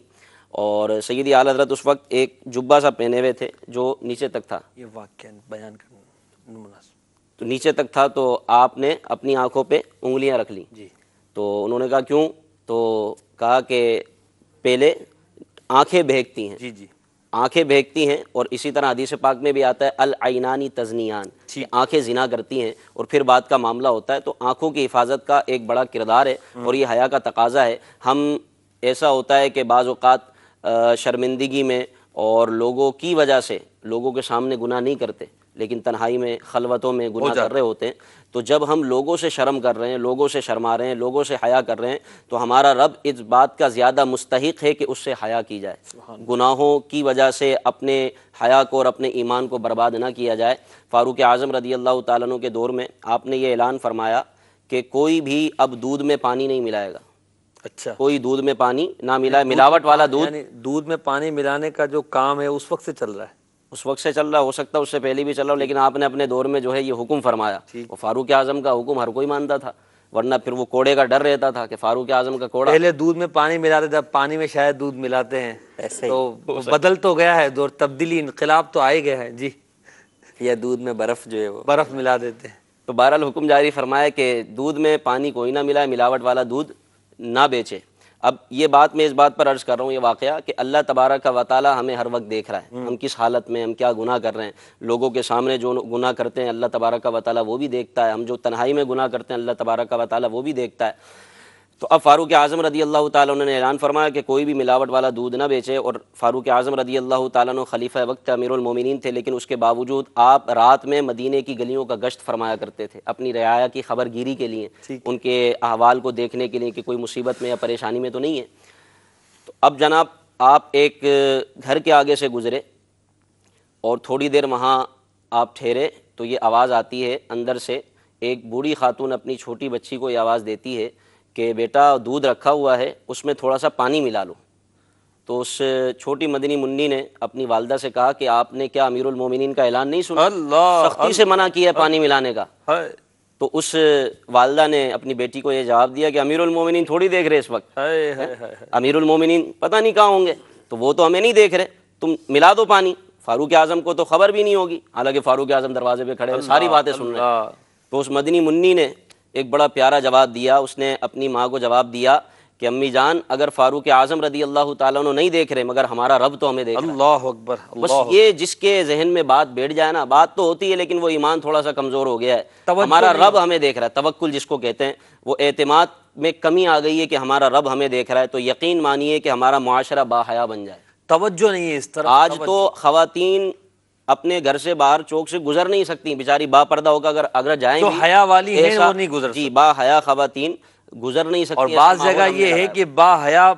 اور سیدی اعلیٰ حضرت اس وقت ایک جبہ سا پہنے ہوئے تھے جو نیچے تک تھا، یہ واقعہ بیان کرنا مناسب، تو نیچے تک تھا، تو آپ نے اپنی آنکھوں پہ انگلیاں رکھ لیں۔ جی، تو انہوں نے کہا کیوں؟ تو کہا کہ پہلے آنکھیں بہکتی ہیں، جی جی، آنکھیں بہکتی ہیں، اور اسی طرح حدیث پاک میں بھی آتا ہے العینانی تزنیان، آنکھیں زنا کرتی ہیں، اور پھر بات کا معاملہ ہوتا ہے۔ تو آنکھوں کی حفاظت کا ایک بڑا کردار ہے، اور یہ حیا کا تقاضا ہے۔ ہم ایسا ہوتا ہے کہ بعض اوقات شرمندگی میں اور لوگوں کی وجہ سے لوگوں کے سامنے گناہ نہیں کرتے، لیکن تنہائی میں خلوتوں میں گناہ کر رہے ہوتے ہیں۔ تو جب ہم لوگوں سے شرم کر رہے ہیں، لوگوں سے شرما رہے ہیں، لوگوں سے حیا کر رہے ہیں، تو ہمارا رب اس بات کا زیادہ مستحق ہے کہ اس سے حیا کی جائے، گناہوں کی وجہ سے اپنے حیا کو اور اپنے ایمان کو برباد نہ کیا جائے۔ فاروق اعظم رضی اللہ تعالیٰ عنہ کے دور میں آپ نے یہ اعلان فرمایا کہ کوئی بھی اب دودھ میں پانی نہیں ملائے گا۔ اچھا، کوئی دودھ میں پانی نہ ملائے، ملاوٹ والا دودھ، یعنی دودھ میں پانی ملانے کا جو کام ہے اس وقت سے چل رہا ہے، اس وقت سے چل رہا، ہو سکتا ہے اس سے پہلے بھی چل رہا ہو، لیکن آپ نے اپنے دور میں جو ہے یہ حکم فرمایا۔ وہ فاروق اعظم کا حکم ہر کوئی مانتا تھا، ورنہ پھر وہ کوڑے کا ڈر رہتا تھا کہ فاروق اعظم کا کوڑا۔ پہلے دودھ میں پانی ملاتے تھے، اب پانی میں شاید دودھ ملاتے ہیں، تو بدل تو گیا ہے دور، تبدیلی انقلاب تو آئے گیا ہے جی، یا دودھ میں برف جو ہے وہ برف ملا دیتے ہیں۔ تو بہرحال حکم جاری فرمایا کہ دودھ میں پانی کوئی نہ ملائے، ملاوٹ والا دودھ نہ بیچے۔ اب یہ بات میں اس بات پر عرض کر رہا ہوں، یہ واقعہ کہ اللہ تبارک و تعالی ہمیں ہر وقت دیکھ رہا ہے، ہم کس حالت میں، ہم کیا گناہ کر رہے ہیں۔ لوگوں کے سامنے جو گناہ کرتے ہیں اللہ تبارک و تعالی وہ بھی دیکھتا ہے، ہم جو تنہائی میں گناہ کرتے ہیں اللہ تبارک و تعالی وہ بھی دیکھتا ہے۔ تو اب فاروق اعظم رضی اللہ تعالیٰ عنہ نے اعلان فرمایا کہ کوئی بھی ملاوٹ والا دودھ نہ بیچے، اور فاروق اعظم رضی اللہ تعالیٰ عنہ خلیفہ وقت امیر المومنین تھے، لیکن اس کے باوجود آپ رات میں مدینے کی گلیوں کا گشت فرمایا کرتے تھے اپنی رعایا کی خبر گیری کے لیے، ان کے احوال کو دیکھنے کے لیے کہ کوئی مصیبت میں یا پریشانی میں تو نہیں ہے۔ تو اب جناب آپ ایک گھر کے آگے سے گزرے اور تھوڑی دیر وہاں آپ ٹھہرے تو یہ آواز آتی ہے اندر سے، ایک بوڑھی خاتون اپنی چھوٹی بچی کو یہ آواز دیتی ہے کہ بیٹا دودھ رکھا ہوا ہے اس میں تھوڑا سا پانی ملا لو۔ تو اس چھوٹی مدنی منی نے اپنی والدہ سے کہا کہ آپ نے کیا امیر المومنین کا اعلان نہیں سنا؟ سختی سے منع کیا ہے پانی ملانے کا۔ تو اس والدہ نے اپنی بیٹی کو یہ جواب دیا کہ امیر المومنین تھوڑی دیکھ رہے اس وقت، امیر المومنین پتہ نہیں کہاں ہوں گے، تو وہ تو ہمیں نہیں دیکھ رہے، تم ملا دو پانی۔ فاروق اعظم کو تو خبر بھی نہیں ہوگی، حالانکہ فاروق اعظم دروازے پہ کھڑے ہیں، ساری باتیں سن رہے ہیں۔ تو اس مدنی منی نے ایک بڑا پیارا جواب دیا، اس نے اپنی ماں کو جواب دیا کہ امی جان اگر فاروق اعظم رضی اللہ تعالیٰ عنہ نہیں دیکھ رہے مگر ہمارا رب تو ہمیں دیکھ رہا ہے۔ اللہ اکبر، بس یہ جس کے ذہن میں بات بیٹھ جائے نا، بات تو ہوتی ہے لیکن وہ ایمان تھوڑا سا کمزور ہو گیا ہے، ہمارا رب ہمیں دیکھ رہا ہے، توکل جس کو کہتے ہیں، وہ اعتماد میں کمی آ گئی ہے کہ ہمارا رب ہمیں دیکھ رہا ہے، تو یقین مانیے کہ ہمارا معاشرہ با حیا بن جائے۔ توجہ نہیں ہے اس طرف۔ آج تو خواتین اپنے گھر سے باہر چوک سے گزر نہیں سکتی، بیچاری با پردہ ہو کر اگر جائیں جو بھی، حیا والی ہیں ایسا- وہ نہیں گزر جی با حیا خواتین گزر نہیں سکتی، اور ایسا بعض ماحول جگہ ہم نے یہ ہے لگایا۔ کہ با حیا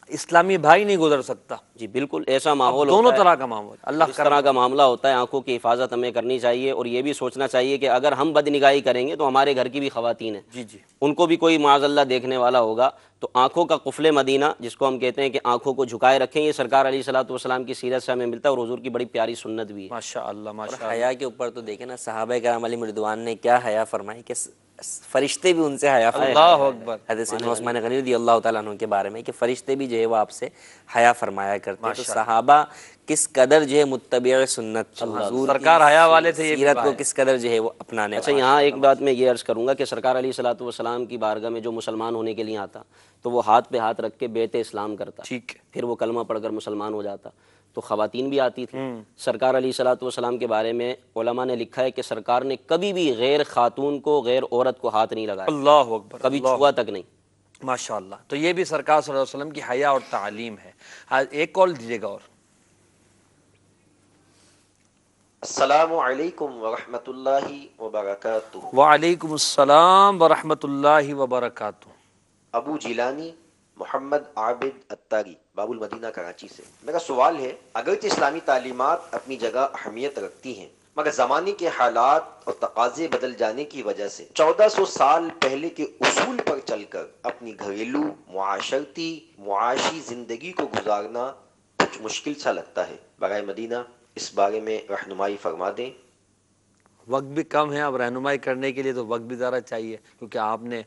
اسلامی بھائی نہیں گزر سکتا، جی بالکل ایسا ماحول دونوں ہوتا ہے، طرح کا معاملہ، اللہ اس طرح کا معاملہ ہوتا ہے۔ آنکھوں کی حفاظت ہمیں کرنی چاہیے اور یہ بھی سوچنا چاہیے کہ اگر ہم بد نگاہی کریں گے تو ہمارے گھر کی بھی خواتین ہیں، جی جی ان کو بھی کوئی معاذ اللہ دیکھنے والا ہوگا، تو آنکھوں کا قفل مدینہ جس کو ہم کہتے ہیں کہ آنکھوں کو جھکائے رکھیں، یہ سرکار علیہ الصلوۃ والسلام کی سیرت سے ہمیں ملتا ہے اور حضور کی بڑی پیاری سنت بھی ہے۔ ماشاء اللہ ماشاء اور حیا کے اوپر تو دیکھیں نا صحابہ کرام علیہم رضوان نے کیا حیا فرمائی کہ فرشتے بھی ان سے حیا فرمائے۔ اللہ اکبر۔ حضرت سیدنا عثمان غنی رضی اللہ تعالیٰ عنہ کے بارے میں کہ فرشتے بھی جو ہے وہ آپ سے حیا فرمایا کرتے ہیں۔ تو صحابہ کس قدر جو ہے متبع سنت تھے، حضور کی سرکار حیا والے تھے، یہ بھی سیرت کو کس قدر جو ہے وہ اپنانے اچھا والے۔ یہاں ایک بات میں یہ عرض کروں گا کہ سرکار علیہ الصلوۃ والسلام کی بارگاہ میں جو مسلمان ہونے کے لیے آتا تو وہ ہاتھ پہ ہاتھ رکھ کے بیعت اسلام کرتا، ٹھیک ہے، پھر وہ کلمہ پڑھ کر مسلمان ہو جاتا، تو خواتین بھی آتی تھیں۔ سرکار علیہ الصلوۃ والسلام کے بارے میں علماء نے لکھا ہے کہ سرکار نے کبھی بھی غیر خاتون کو، غیر عورت کو ہاتھ نہیں لگایا، اللہ اکبر، کبھی چھوا تک نہیں۔ ماشاء اللہ۔ تو یہ بھی سرکار صلی اللہ علیہ وسلم کی حیا اور تعلیم ہے۔ ہاں ایک کال دیجیے گا اور۔ السلام علیکم ورحمۃ اللہ وبرکاتہ۔ وعلیکم السلام ورحمۃ اللہ وبرکاتہ۔ ابو جیلانی محمد عابد اتاری، باب المدینہ کراچی سے۔ میرا سوال ہے، اگرچہ اسلامی تعلیمات اپنی جگہ اہمیت رکھتی ہیں مگر زمانے کے حالات اور تقاضے بدل جانے کی وجہ سے 1400 سال پہلے کے اصول پر چل کر اپنی گھریلو، معاشرتی، معاشی زندگی کو گزارنا کچھ مشکل سا لگتا ہے۔ برائے مدینہ اس بارے میں رہنمائی فرما دیں۔ وقت بھی کم ہے، اب رہنمائی کرنے کے لیے تو وقت بھی زیادہ چاہیے، کیونکہ آپ نے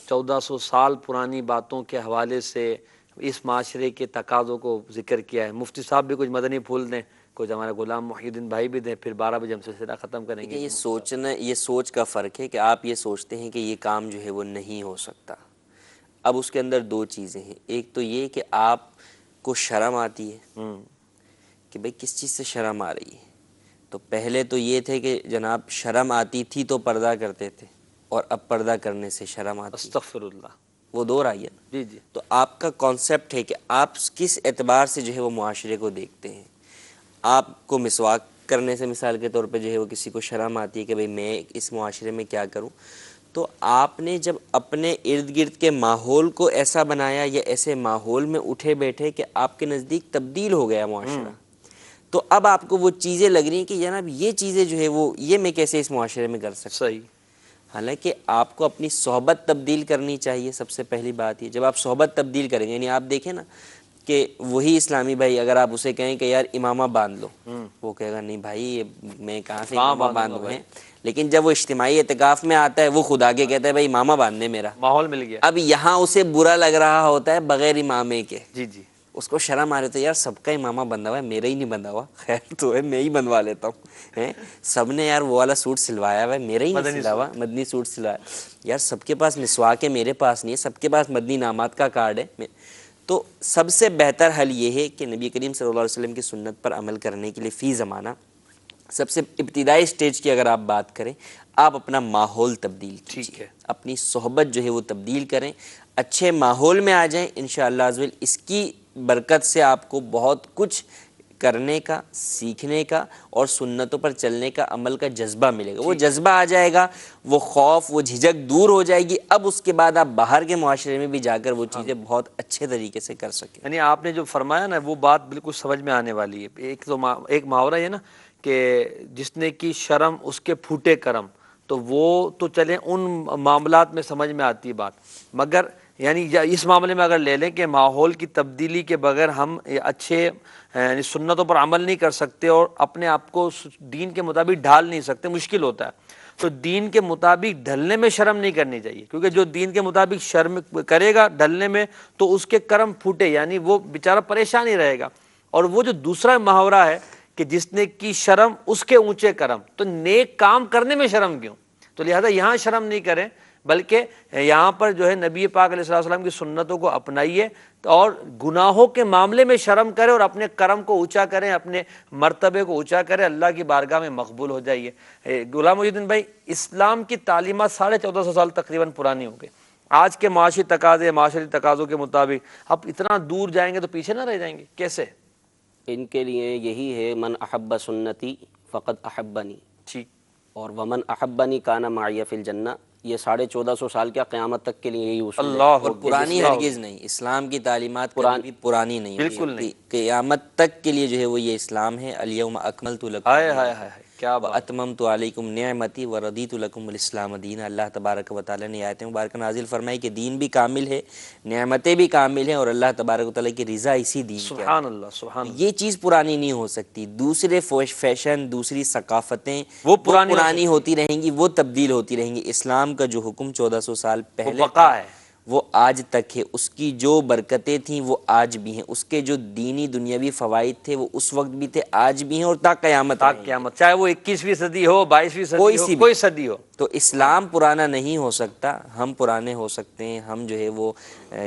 1400 سال پرانی باتوں کے حوالے سے اس معاشرے کے تقاضوں کو ذکر کیا ہے۔ مفتی صاحب بھی کچھ مدنی پھول دیں، کچھ ہمارے غلام محی الدین بھائی بھی دیں، پھر 12 بجے ہم سلسلہ ختم کریں گے۔ یہ سوچنا، یہ سوچ کا فرق ہے کہ آپ یہ سوچتے ہیں کہ یہ کام جو ہے وہ نہیں ہو سکتا۔ اب اس کے اندر دو چیزیں ہیں، ایک تو یہ کہ آپ کو شرم آتی ہے کہ بھئی کس چیز سے شرم آ رہی ہے۔ تو پہلے تو یہ تھے کہ جناب شرم آتی تھی تو پردہ کرتے تھے، اور اب پردہ کرنے سے شرم آتی ہے۔ استغفر اللہ۔ وہ دور آئی ہے نا۔ جی جی۔ تو آپ کا کانسیپٹ ہے کہ آپ کس اعتبار سے جو ہے وہ معاشرے کو دیکھتے ہیں۔ آپ کو مسواک کرنے سے مثال کے طور پہ جو ہے وہ کسی کو شرم آتی ہے کہ بھئی میں اس معاشرے میں کیا کروں، تو آپ نے جب اپنے ارد گرد کے ماحول کو ایسا بنایا یا ایسے ماحول میں اٹھے بیٹھے کہ آپ کے نزدیک تبدیل ہو گیا معاشرہ، تو اب آپ کو وہ چیزیں لگ رہی ہیں کہ جناب یہ چیزیں جو ہے وہ یہ میں کیسے اس معاشرے میں کر سکتا ہوں۔ صحیح۔ حالانکہ آپ کو اپنی صحبت تبدیل کرنی چاہیے، سب سے پہلی بات یہ، جب آپ صحبت تبدیل کریں گے، یعنی آپ دیکھیں نا کہ وہی اسلامی بھائی اگر آپ اسے کہیں کہ یار امامہ باندھ لو، وہ کہے گا نہیں بھائی یہ میں کہاں سے امامہ باندھوں ہیں، لیکن جب وہ اجتماعی اعتکاف میں آتا ہے وہ خود آگے کہتا ہے بھائی امامہ باندھنے میرا، ماحول مل گیا۔ اب یہاں اسے برا لگ رہا ہوتا ہے بغیر امامے کے، جی جی۔ اس کو شرم آ رہی تو یار سب کا امامہ بندھا ہوا ہے، میرا ہی نہیں بندھا ہوا، خیر تو ہے میں ہی بندھوا لیتا ہوں، سب نے یار وہ والا سوٹ سلوایا ہوا ہے، میرا ہی نہیں سلا ہوا، مدنی سوٹ سلوایا، یار سب کے پاس مسواک ہے میرے پاس نہیں ہے، سب کے پاس مدنی انعامات کا کارڈ ہے۔ تو سب سے بہتر حل یہ ہے کہ نبی کریم صلی اللہ علیہ وسلم کی سنت پر عمل کرنے کے لیے فی زمانہ سب سے ابتدائی سٹیج کی اگر آپ بات کریں، آپ اپنا ماحول تبدیل کیجیے، اپنی صحبت جو ہے وہ تبدیل کریں، اچھے ماحول میں آ جائیں، انشاءاللہ عز و جل اس کی برکت سے آپ کو بہت کچھ کرنے کا، سیکھنے کا اور سنتوں پر چلنے کا، عمل کا جذبہ ملے گا۔ وہ جذبہ آ جائے گا، وہ خوف، وہ جھجک دور ہو جائے گی، اب اس کے بعد آپ باہر کے معاشرے میں بھی جا کر وہ چیزیں بہت اچھے طریقے سے کر سکیں۔ یعنی آپ نے جو فرمایا نا وہ بات بالکل سمجھ میں آنے والی ہے۔ ایک محاورہ ہے نا کہ جس نے کی شرم اس کے پھوٹے کرم، تو وہ تو چلیں ان معاملات میں سمجھ میں آتی ہے بات، مگر یعنی اس معاملے میں اگر لے لیں کہ ماحول کی تبدیلی کے بغیر ہم اچھے یعنی سنتوں پر عمل نہیں کر سکتے اور اپنے آپ کو دین کے مطابق ڈھال نہیں سکتے، مشکل ہوتا ہے۔ تو دین کے مطابق ڈھلنے میں شرم نہیں کرنی چاہیے، کیونکہ جو دین کے مطابق شرم کرے گا ڈھلنے میں تو اس کے کرم پھوٹے، یعنی وہ بیچارہ پریشان ہی رہے گا۔ اور وہ جو دوسرا محاورہ ہے کہ جس نے کی شرم اس کے اونچے کرم، تو نیک کام کرنے میں شرم کیوں؟ تو لہذا یہاں شرم نہیں کریں، بلکہ یہاں پر جو ہے نبی پاک علیہ السلام کی سنتوں کو اپنائیے اور گناہوں کے معاملے میں شرم کرے اور اپنے کرم کو اونچا کریں، اپنے مرتبے کو اونچا کریں، اللہ کی بارگاہ میں مقبول ہو جائیے۔ غلام محی الدین بھائی، اسلام کی تعلیمات 1450 سال تقریباً پرانی ہو گئی۔ آج کے معاشی تقاضے، معاشرتی تقاضوں کے مطابق اب اتنا دور جائیں گے تو پیچھے نہ رہ جائیں گے، کیسے؟ ان کے لیے یہی ہے من احب سنتی فقد احبنی، ٹھیک، اور ومن احبنی کان معی فی الجنہ، یہ 1450 سال کیا قیامت تک کے لیے یہی اصول ہے۔ اللہ اور پرانی ہرگز نہیں، اسلام کی تعلیمات کبھی بھی پرانی نہیں، بالکل نہیں، قیامت تک کے لیے جو ہے وہ یہ اسلام ہے۔ الیوم اکملت لکم ہائے ہائے ہائے، کیا بات، واتممت علیکم نعمتی ورضیت لکم الاسلام دینا۔ اللہ تبارک و تعالیٰ نے آیت مبارکہ نازل فرمائی کہ دین بھی کامل ہے، نعمتیں بھی کامل ہیں، اور اللہ تبارک و تعالیٰ کی رضا اسی دین کے سبحان اللہ، سبحان اللہ۔ یہ چیز پرانی نہیں ہو سکتی۔ دوسرے فیشن، دوسری ثقافتیں وہ وہ پرانی پرانی ہوتی رہیں گی، وہ تبدیل ہوتی رہیں گی۔ اسلام کا جو حکم 1400 سال پہلے بقا ہے، وہ آج تک ہے، اس کی جو برکتیں تھیں وہ آج بھی ہیں، اس کے جو دینی دنیاوی فوائد تھے وہ اس وقت بھی تھے، آج بھی ہیں، اور تا قیامت تا رہیں گے۔ قیامت، چاہے وہ 21ویں صدی ہو، 22ویں صدی کوئی ہو، سی بھی، کوئی صدی ہو۔ تو اسلام پرانا نہیں ہو سکتا، ہم پرانے ہو سکتے ہیں، ہم جو ہے وہ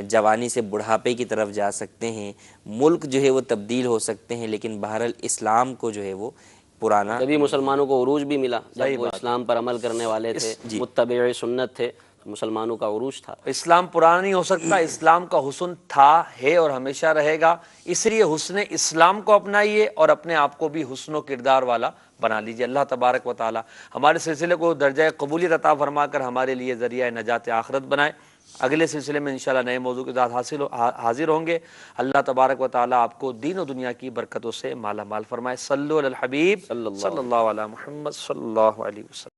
جوانی سے بڑھاپے کی طرف جا سکتے ہیں، ملک جو ہے وہ تبدیل ہو سکتے ہیں، لیکن بہرحال اسلام کو جو ہے وہ پرانا۔ جبھی مسلمانوں کو عروج بھی ملا، جب وہ اسلام پر عمل کرنے والے تھے، متبع سنت تھے، مسلمانوں کا عروج تھا۔ اسلام پرانا نہیں ہو سکتا، اسلام کا حسن تھا، ہے اور ہمیشہ رہے گا۔ اس لیے حسن اسلام کو اپنائیے اور اپنے آپ کو بھی حسن و کردار والا بنا لیجیے۔ اللہ تبارک و تعالی ہمارے سلسلے کو درجہ قبولیت عطا فرما کر ہمارے لیے ذریعہ نجات آخرت بنائے۔ اگلے سلسلے میں انشاءاللہ نئے موضوع کے ساتھ حاضر ہوں گے۔ اللہ تبارک و تعالی آپ کو دین و دنیا کی برکتوں سے مالا مال فرمائے۔ صلو علی الحبیب صلی اللہ علیہ محمد صلی اللہ علیہ وسلم۔